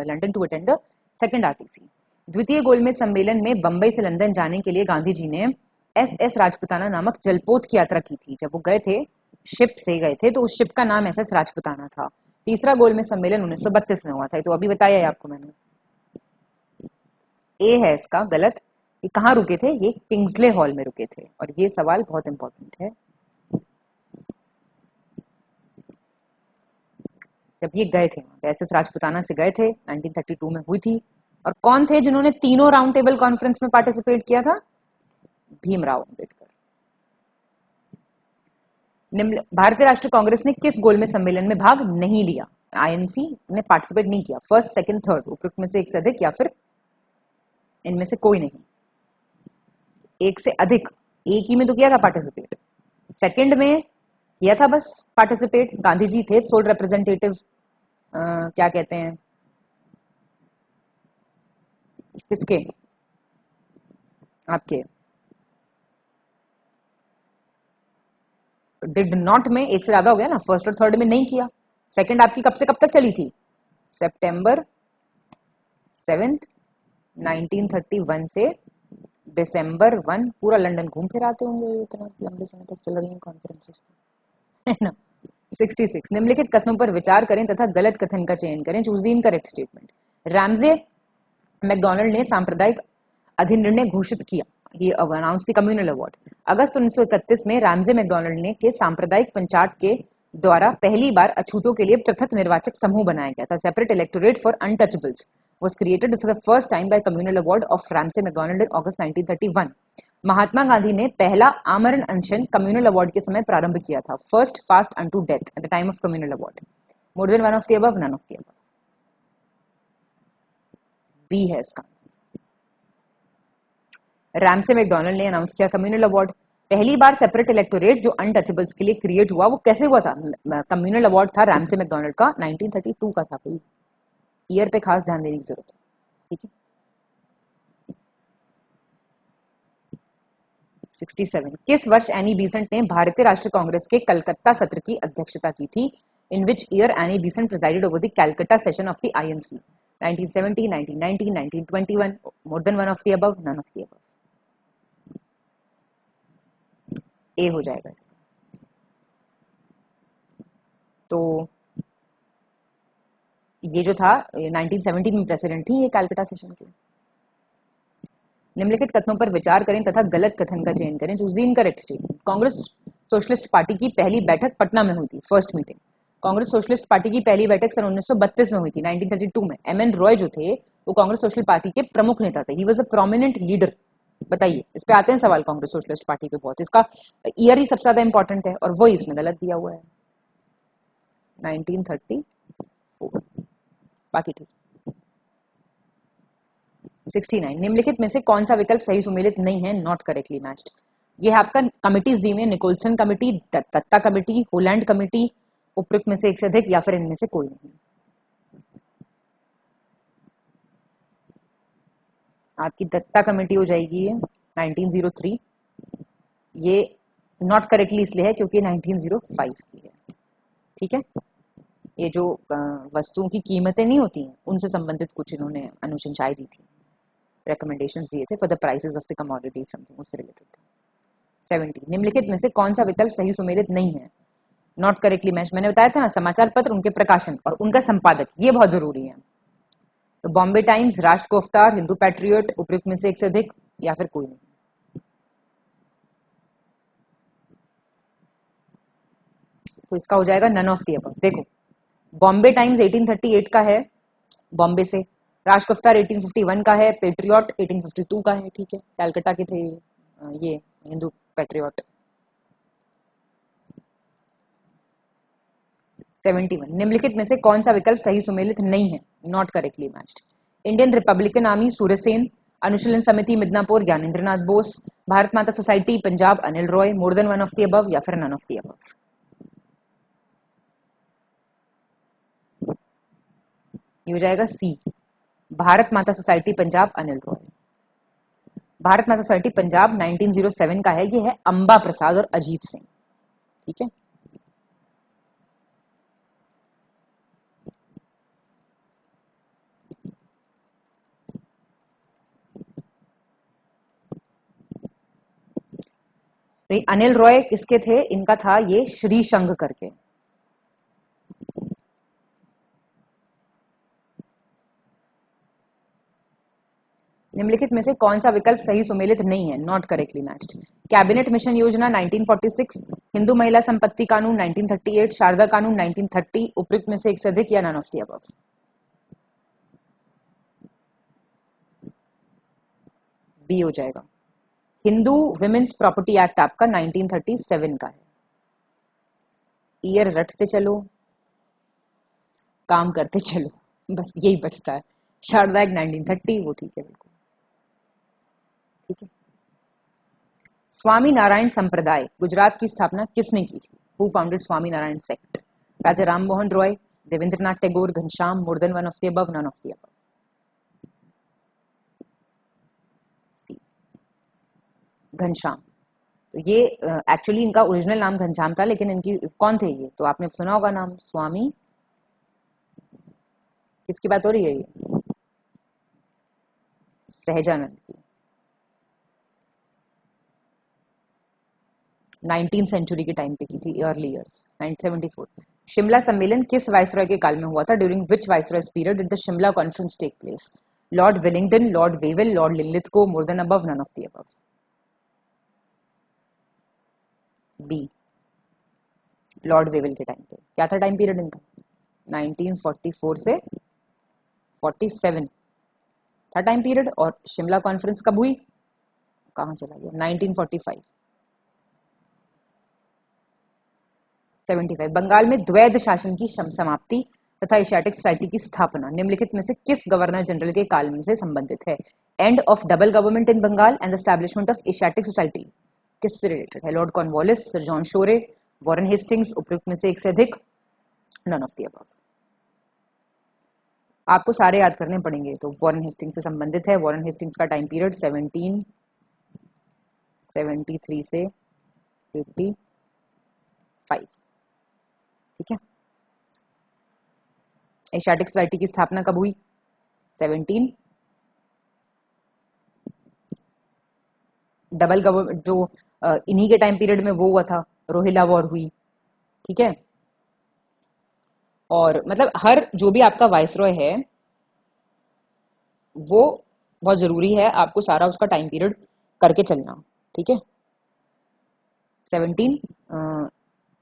London to attend the second RTC। द्वितीय गोलमेज सम्मेलन में बंबई से लंदन जाने के लिए गांधी जी ने SS राजपुताना नामक जलपोत की यात्रा की थी। जब वो गए थे, शिप से गए थे, तो उस शिप का नाम SS राजपुताना था। तीसरा गोलमेज सम्मेलन 1932 में हुआ था, तो अभी बताया है आपको मैंने। ए है इसका गलत। ये कहाँ रुके थे? ये किंग्सले हॉल में रुके थे, और ये सवाल बहुत इंपॉर्टेंट है। जब ये गए थे, SS राजपुताना से गए थे, 1932 में हुई थी। और कौन थे जिन्होंने तीनों राउंड टेबल कॉन्फ्रेंस में पार्टिसिपेट किया था? भीमराव अंबेडकर। भारतीय राष्ट्रीय कांग्रेस ने किस गोलमेज सम्मेलन में भाग नहीं लिया? आईएनसी ने पार्टिसिपेट नहीं किया। फर्स्ट, सेकंड, थर्ड, उपरोक्त में से एक से अधिक या फिर इनमें से कोई नहीं? एक से अधिक, एक ही में तो किया था पार्टिसिपेट, सेकंड में किया था बस पार्टिसिपेट। गांधी जी थे सोल रिप्रेजेंटेटिव, क्या कहते हैं किसके? आपके डिड नॉट में एक से ज्यादा हो गया ना, फर्स्ट और थर्ड में नहीं किया। सेकंड आपकी कब से कब तक चली थी? सितंबर 7, 1931 से दिसंबर 1। पूरा लंदन घूम फिर आते होंगे, इतना लंबे समय तक चल रही है कॉन्फ्रेंसेस, है ना। 66। निम्नलिखित कथनों पर विचार करें तथा गलत कथन का चयन करें। Choose the incorrect statement. Ramsay MacDonald ने सांप्रदायिक अधिनिर्णय घोषित किया। ये अनाउंस द कम्युनल अवार्ड। अगस्त 1931 में रैमजे मैकडॉनल्ड ने के सांप्रदायिक पंचायत के द्वारा पहली बार अछूतों के लिए पृथक निर्वाचक समूह बनाया गया था। Separate electorate for untouchables was created for the first time by communal award of Ramsay MacDonald in August 1931। Mahatma Gandhi ने पहला आमरण अनशन कम्युनल अवार्ड के समय प्रारंभ किया था। First fast unto death at the time of communal award. More than one of the above, none of the above. B है इसका। रैमसे मैकडॉनल्ड ने अनाउंस किया कम्युनल अवार्ड। पहली बार सेपरेट इलेक्टोरेट जो अनटचेबल्स के लिए क्रिएट हुआ, वो कैसे हुआ था? कम्युनल अवार्ड था रैमसे मैकडॉनल्ड का, 1932 का था। कोई ईयर पे खास ध्यान देने की जरूरत है, ठीक है। 67। किस वर्ष एनी बीसेंट ने भारतीय राष्ट्रीय कांग्रेस के कलकत्ता सत्र की अध्यक्षता की थी? In which year Annie Besant presided over the Calcutta session of the INC? 1970, 1919, 1921, more than one of the above, none of the above. A हो जाएगा इसका। तो ये जो था 1917 में प्रेसिडेंट थी ये कैलकाटा सेशन के। निम्नलिखित कथनों पर विचार करें तथा गलत कथन का चयन करें। Choose the incorrect statement. Congress socialist party की पहली बैठक पटना में हुई थी, first meeting. Congress socialist party की पहली बैठक सन 1932 में हुई थी, 1932 में। एमएन रॉय जो थे वो कांग्रेस सोशलिस्ट पार्टी के प्रमुख नेता थे। He was a prominent leader. बताइए, इस पे आते हैं सवाल कांग्रेस सोशलिस्ट पार्टी पे बहुत। इसका ईयर ही सबसे ज्यादा इंपॉर्टेंट है और वो इसमें गलत दिया हुआ है, 1934। बाकी ठीक। 69। निम्नलिखित में से कौन सा विकल्प सही सुमेलित नहीं है, नॉट करेक्टली मैच्ड? ये है आपका कमिटीज दी हुई है, Nicholson committee, Datta committee, Holland committee, उपयुक्त में से एक से अधिक या फिर इनमें से कोई नहीं? आपकी दत्ता कमेटी हो जाएगी ये 1903। ये नॉट करेक्टली इसलिए है क्योंकि 1905 की है, ठीक है। ये जो वस्तुओं की कीमतें नहीं होती हैं उनसे संबंधित कुछ इन्होंने अनुशंसाएं दी थी। रिकमेंडेशंस दिए थे for the prices of the commodity something, उससे रिलेटेड था। 70 निम्नलिखित में से कौन सा विकल्प सही सुमेलित नहीं है, नॉट करेक्टली मैच। मैंने बताया था ना, समाचार पत्र, उनके प्रकाशन और उनका संपादक, ये बहुत जरूरी है। तो बॉम्बे टाइम्स, राष्ट्र को अवतार, हिंदू पैट्रियट, उपयुक्त में से एक से अधिक, या फिर कोई नहीं। तो इसका हो जाएगा नन ऑफ द अबव। देखो, बॉम्बे टाइम्स 1838 का है, बॉम्बे से। राष्ट्र को अवतार 1851 का है, पेट्रियट 1852 का है, ठीक है, कैलकाटा के थे ये हिंदू पैट्रियट। 71 निम्नलिखित में से कौन सा विकल्प सही सुमेलित नहीं है, not correctly matched. Indian Republican Army Suryasen, Anushilan Samiti Midnapore Gyanendra Nath Bose, Bharat Mata society Punjab Anil Roy, more than one of the above, या फिर नन ऑफ द अबव। ये हो जाएगा सी, भारत माता सोसाइटी पंजाब अनिल रॉय। भारत माता सोसाइटी पंजाब 1907 का है, ये है अंबा प्रसाद और अजीत सिंह, ठीक है। अनिल रॉय किसके थे, इनका था ये श्री संघ करके। निम्नलिखित में से कौन सा विकल्प सही सुमेलित नहीं है, not correctly matched. Cabinet mission योजना 1946, हिंदू महिला संपत्ति कानून 1938, शारदा कानून 1930, उपयुक्त में से एक से अधिक, या none of the above. B हो जाएगा। हिंदू विमेन्स प्रॉपर्टी एक्ट आपका 1937 का है। ईयर रटते चलो, काम करते चलो, बस यही बचता है। शारदा एक्ट 1930, वो ठीक है, बिल्कुल ठीक है। स्वामी नारायण संप्रदाय गुजरात की स्थापना किसने की थी, who founded Swami Narayan sect. Raja Ram Mohan Roy, Debendranath Tagore, Ghanshyam, more than one of the above, none of the above. Ghanshyam, तो ये एक्चुअली इनका ओरिजिनल नाम घनश्याम था, लेकिन इनकी कौन थे ये, तो आपने सुना होगा नाम, स्वामी, किसकी बात हो रही है ये, सहजानंद की। 19th सेंचुरी के टाइम पे की थी, अर्ली ईयर्स 1974। शिमला सम्मेलन किस वाइसरॉय के काल में हुआ था, during which viceroy's period did the Shimla conference take place. Lord Willingdon, Lord Wavell, Lord Linlithgow, more than above, none of the above. B, Lord Wavell के टाइम पे। क्या था टाइम पीरियड इनका, 1944 से 47 था टाइम पीरियड। और शिमला कॉन्फ्रेंस कब हुई, कहां चला गया, 1945। 75 बंगाल में द्वैध शासन की समाप्ति तथा एशियाटिक सोसाइटी की स्थापना निम्नलिखित में से किस गवर्नर जनरल के काल में से संबंधित है। End of double government in Bengal and the establishment of Asiatic society किससे रिलेटेड है। Lord Cornwallis, sir John Shore, Warren Hastings, उपयुक्त में से एक से अधिक, नन ऑफ द अबव। आपको सारे याद करने पड़ेंगे, तो वॉरेन हेस्टिंग्स से संबंधित है। वॉरेन हेस्टिंग्स का टाइम पीरियड 1773 से 85, ठीक है। एशियाटिक सोसाइटी की स्थापना कब हुई, 17। डबल गवर्नमेंट जो इन्हीं के टाइम पीरियड में वो हुआ था, रोहिला वॉर हुई, ठीक है। और मतलब हर जो भी आपका वाइसरॉय है वो बहुत जरूरी है, आपको सारा उसका टाइम पीरियड करके चलना, ठीक है। 17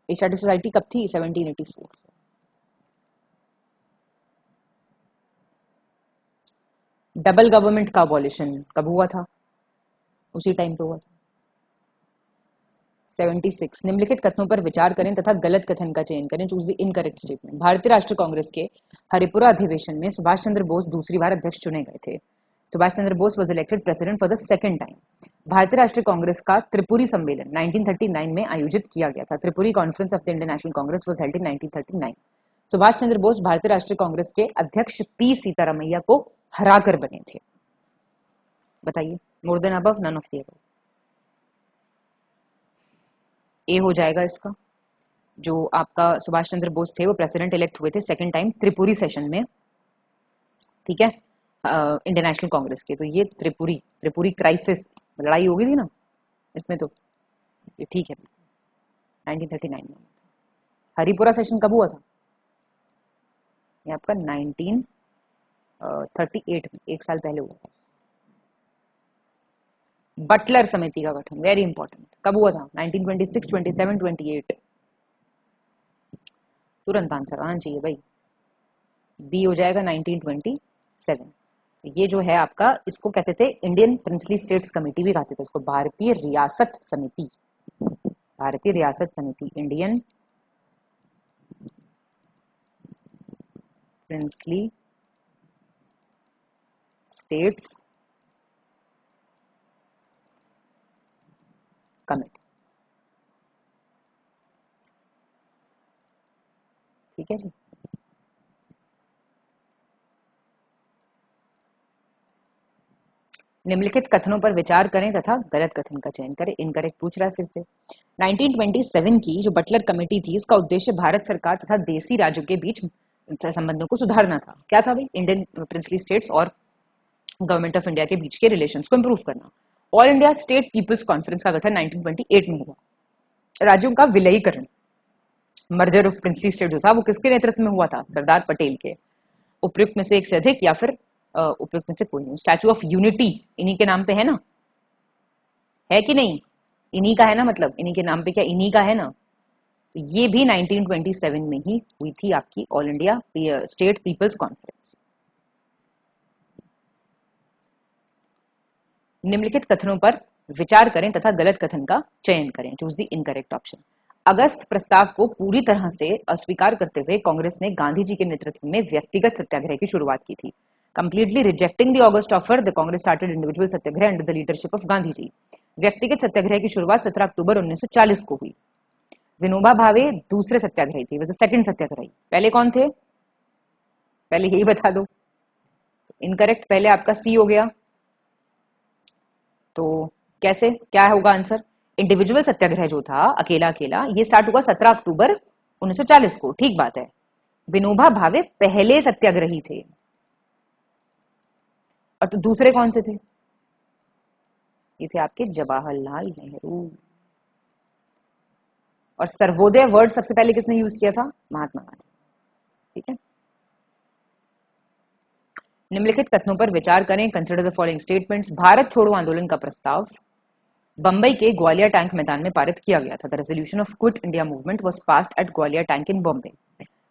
एशियाटिक सोसाइटी कब थी, 1784। डबल गवर्नमेंट का अबॉलिशन कब हुआ था, उसी टाइम पे हुआ था, 76। निम्नलिखित कथनों पर विचार करें तथा गलत कथन का चयन करें, चूज द इनकरेक्ट स्टेटमेंट। भारतीय राष्ट्रीय कांग्रेस के हरिपुरा अधिवेशन में सुभाष चंद्र बोस दूसरी बार अध्यक्ष चुने गए थे। Subhash Chandra Bose was elected president for the second time. भारतीय राष्ट्रीय कांग्रेस का त्रिपुरी सम्मेलन 1939 में आयोजित किया गया था। Tripuri conference of the Indian National Congress was held in 1939। Subhash Chandra Bose भारतीय राष्ट्रीय कांग्रेस के अध्यक्ष पी सीतारामैया को हराकर बने थे। बताइए, more than above, none of the above. A हो जाएगा इसका। जो आपका सुभाष चंद्र बोस थे वो प्रेसिडेंट इलेक्ट हुए थे सेकंड टाइम त्रिपुरी सेशन में, ठीक है। इंडियन नेशनल कांग्रेस के। तो ये त्रिपुरी क्राइसिस लड़ाई हो गई थी ना इसमें, तो ये ठीक है 1939 में। हरिपुरा सेशन कब हुआ था? ये आपका 1938 में, एक साल पहले हुआ था। बटलर समिति का गठन वेरी इंपॉर्टेंट, कब हुआ था? 1926, 27, 28। तुरंत आंसर आना चाहिए भाई, बी हो जाएगा 1927। ये जो है आपका, इसको कहते थे इंडियन प्रिंसली स्टेट्स कमेटी भी कहते थे इसको, भारतीय रियासत समिति, भारतीय रियासत समिति, इंडियन प्रिंसली स्टेट्स कमेटी। ठीक है जी। निम्नलिखित कथनों पर विचार करें तथा गलत कथन का चयन करें। इनकरेक्ट पूछ रहा है फिर से। 1927 की जो बटलर कमेटी थी, इसका उद्देश्य भारत सरकार तथा देसी राज्यों के बीच संबंधों को सुधारना था। क्या था भाई? इंडियन प्रिंसली स्टेट्स और गवर्नमेंट ऑफ इंडिया के बीच के रिलेशंस को इंप्रूव करना। All India state people's conference का गठन 1928 में हुआ। राज्यों का विलयीकरण, मर्जर ऑफ प्रिंसली स्टेट जो था वो किसके नेतृत्व में हुआ था? सरदार पटेल के। उपयुक्त में से एक से अधिक या फिर उपयुक्त में से कोई नहीं। स्टैचू ऑफ यूनिटी इन्हीं के नाम पे है ना, है कि नहीं? इन्हीं का है ना, मतलब इन्हीं के नाम पे, क्या इन्हीं का है ना? तो ये भी 1927 में ही हुई थी आपकी all India state people's conference. निम्नलिखित कथनों पर विचार करें तथा गलत कथन का चयन करें। Choose the incorrect option. अगस्त प्रस्ताव को पूरी तरह से अस्वीकार करते हुए कांग्रेस ने गांधी जी के नेतृत्व में व्यक्तिगत सत्याग्रह की शुरुआत की थी। Completely rejecting the August offer, the Congress started individual Satyagraha under the leadership of Gandhi ji. व्यक्तिगत सत्याग्रह की शुरुआत 17 अक्टूबर 1940 को हुई। विनोबा भावे दूसरे सत्याग्रही थे, वह सेकंड सत्याग्रही। पहले कौन थे? पहले यही बता दो। इनकरेक्ट, पहले आपका सी हो गया। तो कैसे, क्या होगा आंसर? इंडिविजुअल सत्याग्रह जो था अकेला अकेला, ये स्टार्ट हुआ 17 अक्टूबर 1940 को। ठीक बात है। विनोबा भावे पहले सत्याग्रही थे, और तो दूसरे कौन से थे? ये थे आपके जवाहरलाल नेहरू। और सर्वोदय वर्ड सबसे पहले किसने यूज किया था? महात्मा गांधी। ठीक है। निम्नलिखित कथनों पर विचार करें। Consider the following statements. Bharat छोड़ो आंदोलन का प्रस्ताव बंबई के ग्वालियर टैंक मैदान में पारित किया गया था। The resolution of quit India movement was passed at Gwalior tank in Bombay.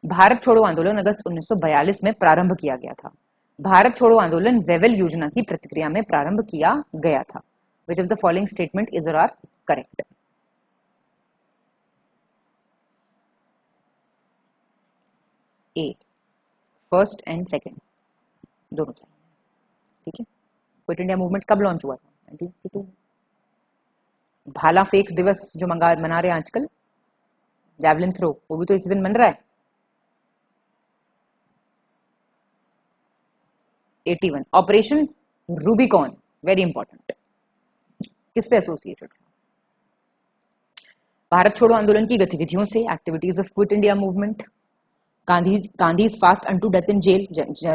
Bharat छोड़ो आंदोलन अगस्त 1942 में प्रारंभ किया गया था। भारत छोड़ो आंदोलन वेवेल योजना की प्रतिक्रिया में प्रारंभ किया गया था। Which of the following statement is or are correct? A, first and second दोनों सही। ठीक है। क्विट इंडिया मूवमेंट कब लॉन्च हुआ था? 1952। भाला फेंक दिवस जो मना रहे हैं आजकल, जैवलिन थ्रो, वो भी तो इसी दिन मन रहा है। 81। ऑपरेशन रूबिकॉन वेरी इंपॉर्टेंट, किससे एसोसिएटेड था? भारत छोड़ो आंदोलन की गतिविधियों से, activities of quit India movement. Gandhi fast unto death in jail,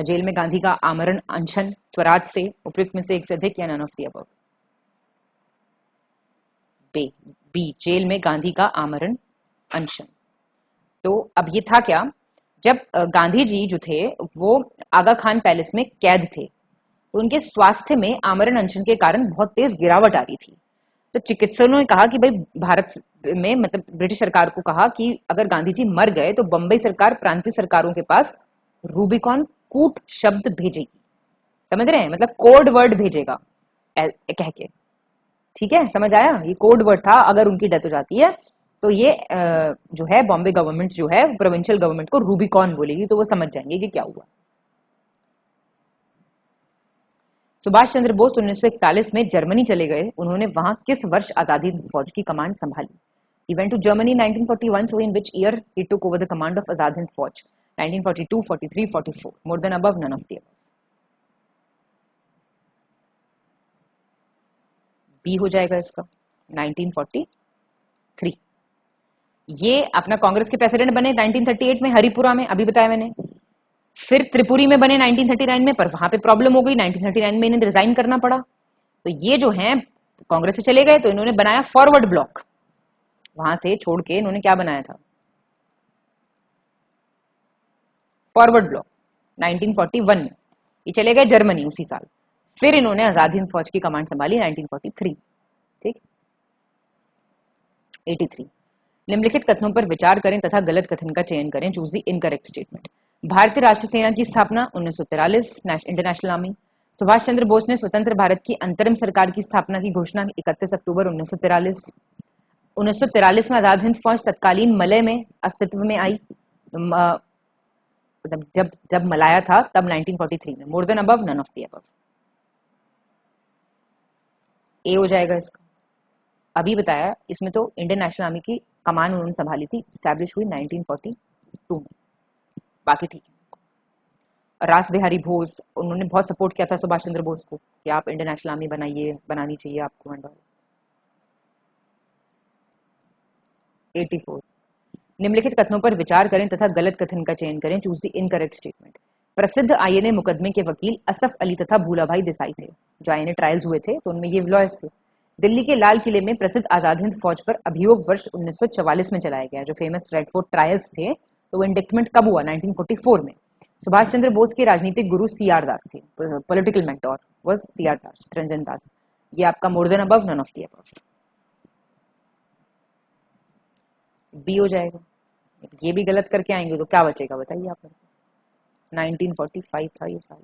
jail में गांधी का आमरण अनशन। स्वराज से, उपयुक्त में से एक से अधिक या none of the above? B, jail में गांधी का आमरण अनशन। तो अब ये था क्या, जब गांधी जी जो थे वो आगा खान पैलेस में कैद थे, तो उनके स्वास्थ्य में आमरण अनशन के कारण बहुत तेज गिरावट आ रही थी। तो चिकित्सकों ने कहा कि भाई भारत में, मतलब ब्रिटिश सरकार को कहा कि अगर गांधी जी मर गए तो बंबई सरकार प्रांतीय सरकारों के पास रूबिकॉन कूट शब्द भेजेगी। समझ रहे हैं? मतलब कोड वर्ड भेजेगा कह के। ठीक है, समझ आया? ये कोड वर्ड था। अगर उनकी डेथ हो जाती है तो ये जो है बॉम्बे गवर्नमेंट जो है प्रोविंशियल गवर्नमेंट को रूबिकॉन बोलेगी, तो वो समझ जाएंगे कि क्या हुआ। सुभाष चंद्र बोस 1941 में जर्मनी चले गए। उन्होंने वहां किस वर्ष आजादी फौज की कमांड संभाली? He went to Germany 1941, so in which year he took over the command of Azad Hind Fauj? 1942, 43, 44. More than above, none of the above. B हो जाएगा इसका 1943। ये अपना कांग्रेस के प्रेसिडेंट बने 1938 में हरिपुरा में, अभी बताया मैंने। फिर त्रिपुरी में बने 1939 में, पर वहां पे प्रॉब्लम हो गई, 1939 में इन्हें रिजाइन करना पड़ा। तो ये जो हैं कांग्रेस से चले गए, तो इन्होंने बनाया फॉरवर्ड ब्लॉक। वहां से छोड़ के इन्होंने क्या बनाया था, फॉरवर्ड ब्लॉक 1941 में। ये चले गए जर्मनी उसी साल। फिर इन्होंने आजाद हिंद फौज की कमांड संभाली 1943, ठीक, 83। निम्नलिखित कथनों पर विचार करें तथा गलत कथन का चयन करें। Choose the incorrect statement. भारतीय राष्ट्र सेना की स्थापना 1943, इंटरनेशनल आर्मी। सुभाष चंद्र बोस ने स्वतंत्र भारत की अंतरिम सरकार की स्थापना की घोषणा 31 अक्टूबर 1943। 1943 में आजाद हिंद फौज तत्कालीन मलय में अस्तित्व में आई, मतलब जब मलाया था तब 1943 में। More than above, none of the above. A हो जाएगा इसका। अभी बताया इसमें तो इंडियन नेशनल आर्मी की कमान उन्होंने संभाली थी, स्टैब्लिश हुई 1942 में। बाकी ठीक है। रास बिहारी बोस, उन्होंने बहुत सपोर्ट किया था सुभाष चंद्र बोस को कि आप इंडियन नेशनल आर्मी बनाइए, बनानी चाहिए आपको। 84। निम्नलिखित कथनों पर विचार करें तथा गलत कथन का चयन करें। Choose the incorrect statement. प्रसिद्ध आईएनए मुकदमे के वकील असफ अली तथा भूलाभाई देसाई थे। जो आईएनए ट्रायल्स हुए थे तो उनमें ये लॉयर्स थे। दिल्ली के लाल किले में प्रसिद्ध आजाद हिंद फौज पर अभियोग वर्ष 1944 में चलाया गया। जो फेमस रेड फोर्ट ट्रायल्स थे, तो वो इंडिक्टमेंट कब हुआ, 1944 में। सुभाष चंद्र बोस के राजनीतिक गुरु सीआर दास थे, political mentor was CR Das, Chittaranjan Das. ये आपका more than above, none of the above. B हो जाएगा। ये भी गलत करके आएंगे तो क्या बचेगा बताइए आप मेरे को। 1945 था ये साल,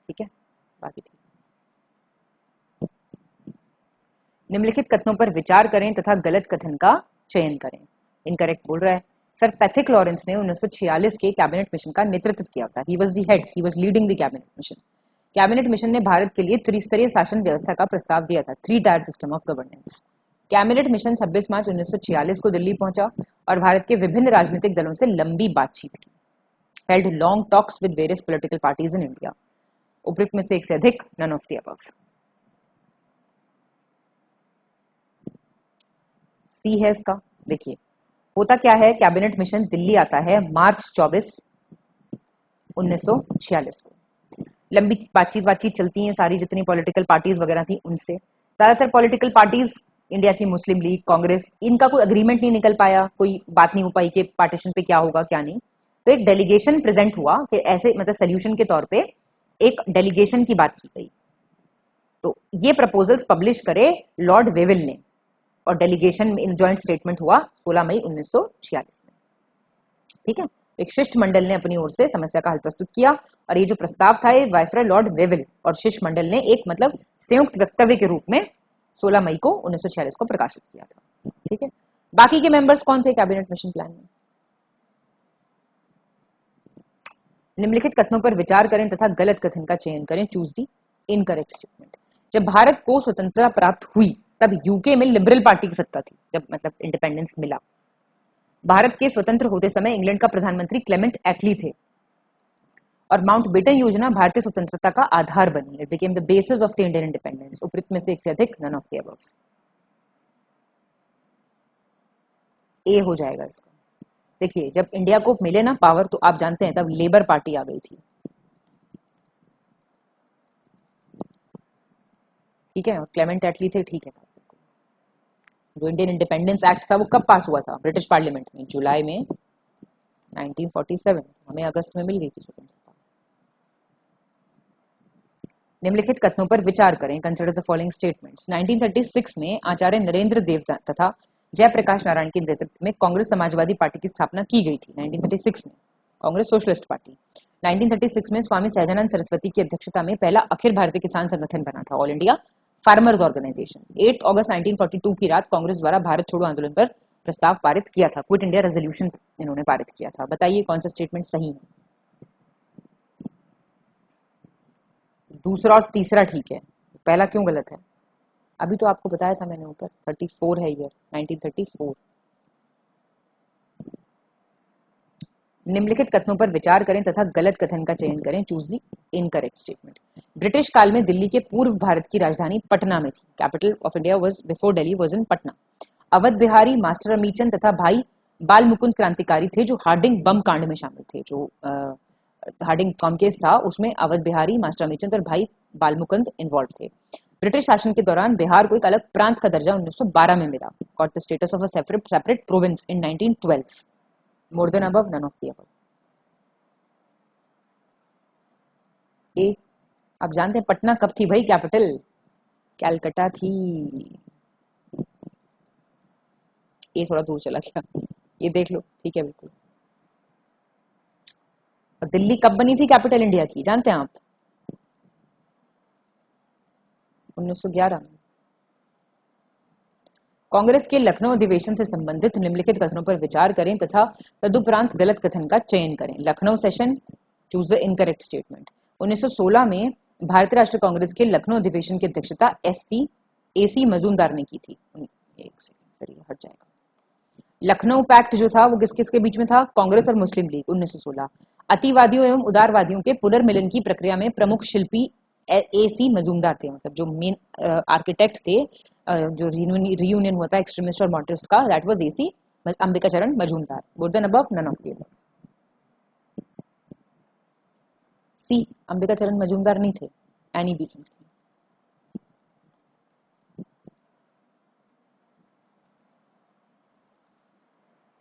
ठीक है, बाकी ठीक। निम्नलिखित कथनों पर विचार करें तथा गलत कथन का चयन करें। इनकरेक्ट बोल रहा है। सर पैथिक लॉरेंस ने 1946 के कैबिनेट मिशन का नेतृत्व किया था। He was the head, he was leading the cabinet mission. Cabinet mission ने भारत के लिए त्रिस्तरीय शासन व्यवस्था का प्रस्ताव दिया था, 3 tier system of governance. Cabinet mission 26 मार्च 1946 को दिल्ली पहुंचा और भारत के विभिन्न राजनीतिक दलों से लंबी बातचीत की। Held long talks with various political parties in India. उपयुक्त में से एक से अधिक, नन ऑफ द अबव। सी है इसका। देखिए होता क्या है, कैबिनेट मिशन दिल्ली आता है मार्च 24, 1946 को। लंबी बातचीत चलती है, सारी जितनी पॉलिटिकल पार्टीज वगैरह थी उनसे। ज्यादातर पॉलिटिकल पार्टीज, इंडिया की मुस्लिम लीग, कांग्रेस, इनका कोई अग्रीमेंट नहीं निकल पाया, कोई बात नहीं हो पाई कि पार्टीशन पे क्या होगा क्या नहीं। तो एक डेलीगेशन प्रेजेंट हुआ कि ऐसे मतलब सोल्यूशन के तौर पे एक डेलीगेशन की बात की गई। तो ये प्रपोजल्स पब्लिश करे लॉर्ड वेविल ने, और डेलीगेशन में जॉइंट स्टेटमेंट हुआ 16 मई 1946 में, ठीक है। एक शिष्टमंडल ने अपनी ओर से समस्या का हल प्रस्तुत किया, और ये जो प्रस्ताव था ये वायसराय लॉर्ड वेविल और शिष्टमंडल ने एक मतलब संयुक्त वक्तव्य के रूप में 16 मई को 1946 को प्रकाशित किया था, ठीक है। बाकी के मेंबर्स कौन थे कैबिनेट मिशन प्लान में? निम्नलिखित कथनों पर विचार करें तथा गलत कथन का चयन करें। चूज दी इनकरेक्ट स्टेटमेंट। जब भारत को स्वतंत्रता प्राप्त हुई तब यूके में लिबरल पार्टी की सत्ता थी, जब मतलब इंडिपेंडेंस मिला। भारत के स्वतंत्र होते समय इंग्लैंड का प्रधानमंत्री क्लेमेंट एटली थे, और माउंटबेटन योजना भारतीय स्वतंत्रता का आधार बनी। It became the basis of the Indian independence. उपयुक्त में से एक से अधिक, none of the above. A हो जाएगा इसका। देखिए जब इंडिया को मिले ना पावर, तो आप जानते हैं तब लेबर पार्टी आ गई थी, ठीक है, और क्लेमेंट एटली थे, ठीक है। जो इंडियन इंडिपेंडेंस एक्ट था वो कब पास हुआ था? ब्रिटिश पार्लियामेंट में जुलाई में 1947। हमें अगस्त में मिल गई थी स्वतंत्रता। निम्नलिखित कथनों पर विचार करें। Consider the following statements. 1936 में आचार्य नरेंद्र देव तथा जयप्रकाश नारायण के नेतृत्व में कांग्रेस समाजवादी पार्टी की स्थापना की गई थी। 1936 में कांग्रेस सोशलिस्ट पार्टी। 1936 में स्वामी सहजानंद सरस्वती की अध्यक्षता में पहला अखिल भारतीय किसान संगठन बना था, ऑल इंडिया फार्मर्स ऑर्गेनाइजेशन। 8 अगस्त 1942 की रात कांग्रेस द्वारा भारत छोड़ो आंदोलन पर प्रस्ताव पारित किया था, क्विट इंडिया रेजोल्यूशन इन्होंने पारित किया था। बताइए कौन सा स्टेटमेंट सही है? दूसरा और तीसरा ठीक है, पहला क्यों गलत है? अभी तो आपको बताया था मैंने ऊपर, 34 है ईयर, 1934। निम्नलिखित कथनों पर विचार करें तथा गलत कथन का चयन करें। चूज दी इनकरेक्ट स्टेटमेंट। ब्रिटिश काल में दिल्ली के पूर्व भारत की राजधानी पटना में थी। Capital of India was before Delhi was in Patna. Awadh Bihari, master Amichand तथा भाई बाल मुकुंद क्रांतिकारी थे जो हार्डिंग बम कांड में शामिल थे। जो हार्डिंग बम केस था उसमें अवध बिहारी, मास्टर अमिचंद और भाई बाल मुकुंद इन्वॉल्व थे। ब्रिटिश शासन के दौरान बिहार को एक अलग प्रांत का दर्जा 1912 में मिला। Got the status of a separate province in 1912। More than above, none of the above. A, आप जानते हैं पटना कब थी भाई कैपिटल? कैलकटा थी। ये थोड़ा दूर चला गया, ये देख लो, ठीक है बिल्कुल। और दिल्ली कब बनी थी कैपिटल इंडिया की, जानते हैं आप? 1911 में। कांग्रेस के लखनऊ अधिवेशन से संबंधित निम्नलिखित कथनों पर विचार करें तथा तदुपरांत गलत कथन का चयन करें। Lucknow session, choose the incorrect statement. 1916 में भारतीय राष्ट्रीय कांग्रेस के लखनऊ अधिवेशन की अध्यक्षता AC मजूमदार ने की थी। एक सेकंड, फिर हट जाएगा। लखनऊ पैक्ट जो था वो किस किस के बीच में था? कांग्रेस और मुस्लिम लीग, 1916। अतिवादियों एवं उदारवादियों के पुनर्मिलन की प्रक्रिया में प्रमुख शिल्पी AC मजूमदार थे, मतलब जो मेन आर्किटेक्ट थे, जो रियूनियन हुआ था एक्सट्रीमिस्ट और मॉडरेटिस्ट का, that was AC Ambikacharan Majumdar. More than above, none of the above. C, Ambikacharan Majumdar नहीं थे, एनी बेसेंट थी।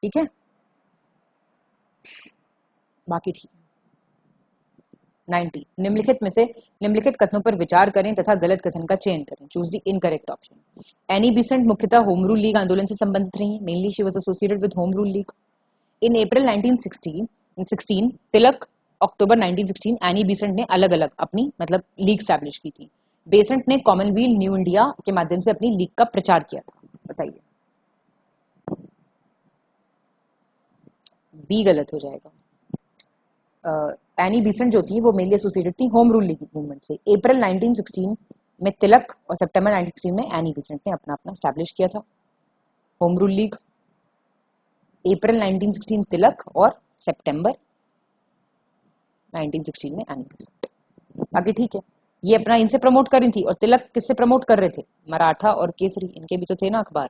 ठीक है, बाकी ठीक है। 90, निम्नलिखित कथनों पर विचार करें तथा गलत कथन का चयन करें। Choose the incorrect option. Annie Besant मुख्यतः होम रूल लीग आंदोलन से संबंधित रही। Mainly she was associated with home rule league. In April 1916 Tilak, October 1916 Annie Besant ने अलग अलग अपनी मतलब लीग स्टैब्लिश की थी। बेसेंट ने कॉमनवेल्थ न्यू इंडिया के माध्यम से अपनी लीग का प्रचार किया था। बताइए, बी गलत हो जाएगा। एनी बेसेंट जो थी वो मेनली एसोसिएटेड थी होम रूल लीग मूवमेंट से। अप्रैल 1916 में तिलक और सितंबर 1916 में एनी बेसेंट ने अपना अपना स्टैब्लिश किया था होम रूल लीग। अप्रैल 1916 तिलक और सितंबर 1916 में एनी बेसेंट। बाकी ठीक है, ये अपना इनसे प्रमोट कर रही थी। और तिलक किससे प्रमोट कर रहे थे? मराठा और केसरी, इनके भी तो थे ना अखबार।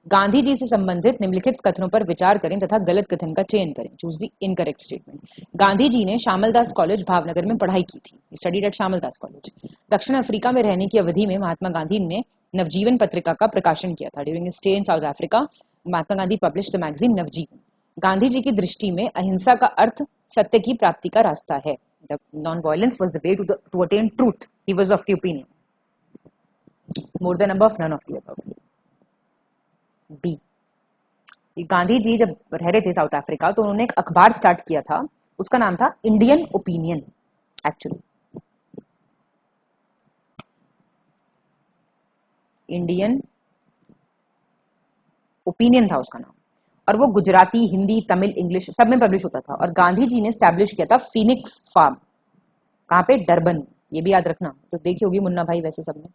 गांधी जी से संबंधित निम्नलिखित कथनों पर विचार करें तथा गलत कथन का चयन करें। Choose the incorrect statement. Gandhi ji ने श्यामलदास कॉलेज भावनगर में पढ़ाई की थी। Studied at Shyamaldas college. दक्षिण अफ्रीका में रहने की अवधि में महात्मा गांधी ने नवजीवन पत्रिका का प्रकाशन किया था। During stay in South Africa Mahatma Gandhi publish the magazine Navjivan. Gandhi ji की दृष्टि में अहिंसा का अर्थ सत्य की प्राप्ति का रास्ता है। Non violence was the way to attain truth. He was of the opinion. More than above, none of the above. B, Gandhi ji जब रह रहे थे साउथ अफ्रीका तो उन्होंने एक अखबार स्टार्ट किया था, उसका नाम था Indian opinion. Actually Indian opinion था उसका नाम, और वो गुजराती, हिंदी, तमिल, इंग्लिश सब में पब्लिश होता था। और गांधी जी ने स्टैब्लिश किया था फिनिक्स फार्म। कहां पे? डरबन। ये भी याद रखना, तो देखी होगी मुन्ना भाई वैसे सबने।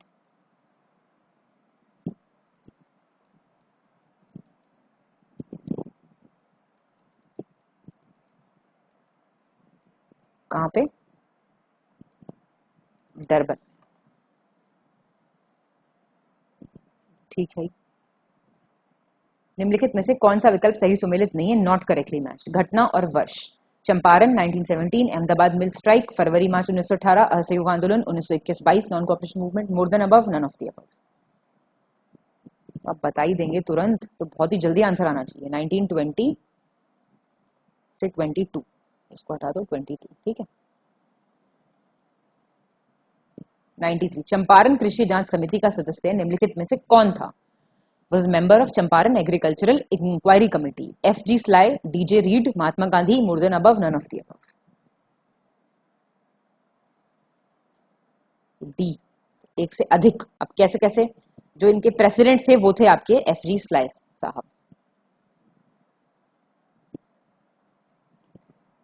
कहां पे? डरबन। ठीक है। निम्नलिखित में से कौन सा विकल्प सही सुमेलित नहीं है? Not correctly matched. घटना और वर्ष। चंपारण 1917, अहमदाबाद मिल स्ट्राइक फरवरी मार्च 1918, असहयोग आंदोलन 1921-22, non cooperation movement. More than above, none of the above. आप बता ही देंगे तुरंत, तो बहुत ही जल्दी आंसर आना चाहिए। 1920 से 22, इसको हटा दो, 22। ठीक है। 93, चंपारण कृषि जांच समिति का सदस्य निम्नलिखित में से कौन था? was member of Champaran Agricultural Inquiry Committee. F.G. Sly, D.J. Reed, Mahatma Gandhi, more than above, none of the above. D, एक से अधिक। अब कैसे कैसे? जो इनके प्रेसिडेंट थे वो थे आपके F.G. Sly साहब,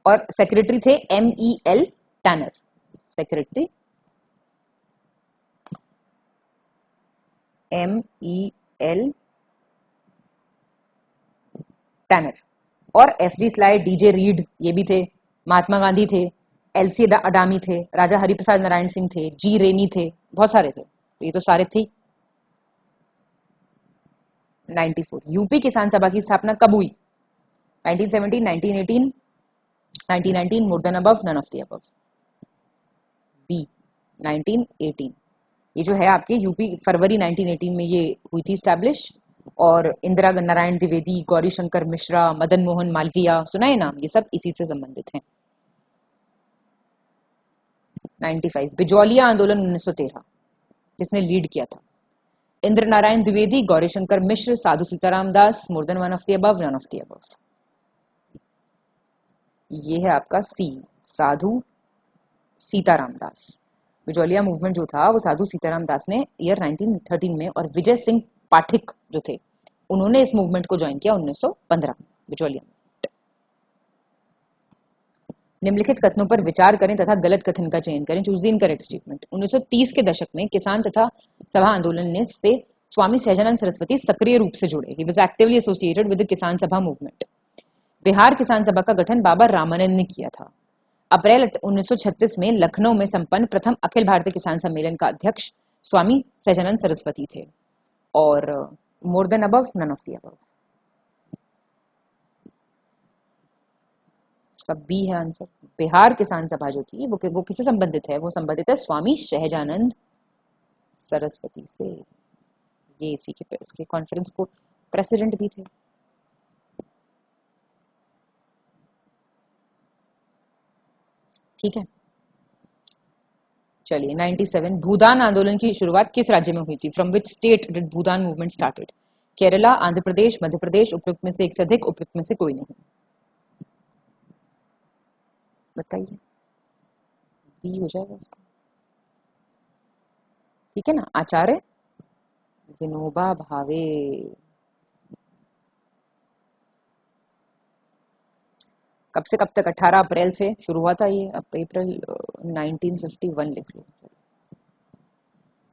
और सेक्रेटरी थे M.E.L. Tenor. Secretary M.E.L. Tenor. और F.G. Sly, D.J. रीड ये भी थे। महात्मा गांधी थे, L.C. अडामी थे, राजा हरिप्रसाद नारायण सिंह थे, G. रेनी थे, बहुत सारे थे। तो ये तो सारे थे। 94 यूपी किसान सभा की स्थापना कब हुई? 1917, 1918, 1919, more than above, none of the above. B 1918। ये जो है आपके यूपी फरवरी 1918 में ये हुई थी स्टैब्लिश। और इंदिरा नारायण द्विवेदी, गौरी शंकर मिश्रा, मदन मोहन मालवीय, सुना है नाम, ये सब इसी से संबंधित हैं। 95 बिजौलिया आंदोलन 1913 जिसने लीड किया था? Indra Narayan Dwivedi, Gauri Shankar Mishra, Sadhu Sitaram Das, more than one of the above, none of the above. ये है आपका सी, साधु सीताराम दास। बिजौलिया मूवमेंट जो था वो साधु सीताराम दास ने ईयर 1913 में, और विजय सिंह पाठक जो थे उन्होंने इस मूवमेंट को ज्वाइन किया 1915 में, बिजौलिया। निम्नलिखित कथनों पर विचार करें तथा गलत कथन का चयन करें। Choose the incorrect statement. 1930 के दशक में किसान तथा सभा आंदोलन ने से स्वामी सहजानंद सरस्वती सक्रिय रूप से जुड़े। He was actively associated with the किसान सभा मूवमेंट। बिहार किसान सभा का गठन बाबा रामानंद ने किया था। अप्रैल 1936 में लखनऊ में संपन्न प्रथम अखिल भारतीय किसान सम्मेलन का अध्यक्ष स्वामी सहजानंद सरस्वती थे। और more than above, none of the above. उसका बी है आंसर। बिहार किसान सभा जो थी वो किससे संबंधित है? वो संबंधित है स्वामी सहजानंद सरस्वती से। ये इसी के इसके कॉन्फ्रेंस को प्रेसिडेंट भी थे। ठीक है, चलिए 97 भूदान आंदोलन की शुरुआत किस राज्य में हुई थी? From which state did Bhoodan movement started? Kerala, Andhra Pradesh, Madhya Pradesh, उपयुक्त में से एक से अधिक, उपयुक्त में से कोई नहीं। बताइए, बी हो जाएगा इसका। ठीक है ना, आचार्य विनोबा भावे। कब से कब तक? 18 अप्रैल से शुरू हुआ था ये, अब अप्रैल 1951 लिख लो।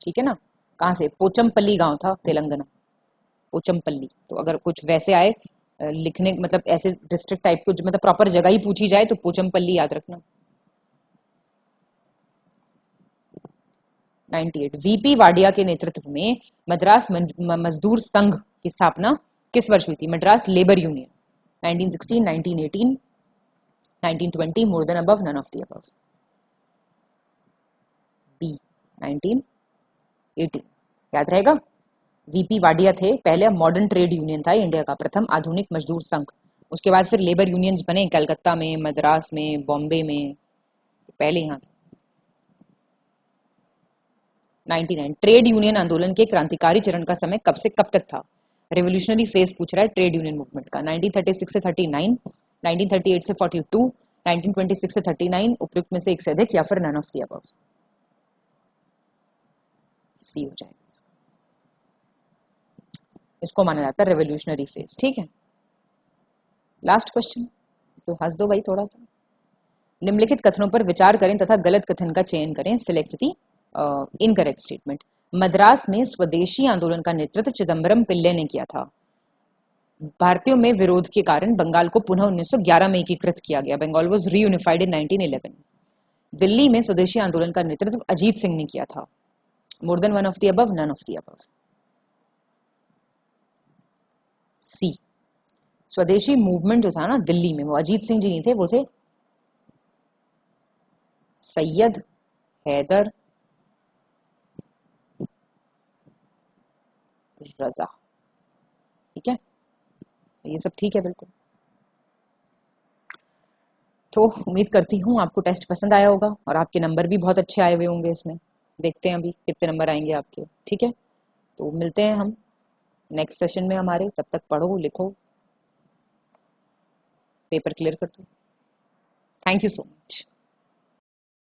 ठीक है ना। कहाँ से? पोचमपल्ली गांव था, तेलंगाना, पोचमपल्ली। तो अगर कुछ वैसे आए लिखने, मतलब ऐसे डिस्ट्रिक्ट टाइप को, मतलब प्रॉपर जगह ही पूछी जाए तो पोचमपल्ली याद रखना। 98 वीपी वाडिया के नेतृत्व में मद्रास मजदूर संघ की स्थापना किस वर्ष हुई थी? Madras labour union. 1916, 1918, 1920, more than above, none of the above. B 1918 याद रहेगा। वीपी वाडिया थे, पहले मॉडर्न ट्रेड यूनियन था इंडिया का प्रथम आधुनिक मजदूर संघ। उसके बाद फिर लेबर यूनियंस बने कलकत्ता में, मद्रास में, बॉम्बे में, पहले यहाँ था। 99 ट्रेड यूनियन आंदोलन के क्रांतिकारी चरण का समय कब से कब तक था? रेवोल्यूशनरी फेज पूछ रहा है ट्रेड यूनियन मूवमेंट का। 1936 से 39, 1938 से 42, 1926 से 39, उपयुक्त में से एक से अधिक, या फिर none of the above. C हो जाएगा। इसको माना जाता है रेवोल्यूशनरी फेज। ठीक है, लास्ट क्वेश्चन, तो हंस दो भाई थोड़ा सा। निम्नलिखित कथनों पर विचार करें तथा गलत कथन का चयन करें। Select the incorrect statement. Madras में स्वदेशी आंदोलन का नेतृत्व चिदम्बरम पिल्ले ने किया था। भारतीयों में विरोध के कारण बंगाल को पुनः 1911 में एकीकृत किया गया। बंगाल वाज रीयूनिफाइड इन 1911। दिल्ली में स्वदेशी आंदोलन का नेतृत्व अजीत सिंह ने किया था। More than one of the above, none of the above. C swadeshi movement जो था ना दिल्ली में, वो अजीत सिंह जी नहीं थे, वो थे सैयद हैदर रजा। ठीक है, ये सब ठीक है बिल्कुल। तो उम्मीद करती हूँ आपको टेस्ट पसंद आया होगा और आपके नंबर भी बहुत अच्छे आए हुए होंगे इसमें। देखते हैं अभी कितने नंबर आएंगे आपके। ठीक है, तो मिलते हैं हम नेक्स्ट सेशन में हमारे। तब तक पढ़ो, लिखो, पेपर क्लियर कर दो। Thank you so much.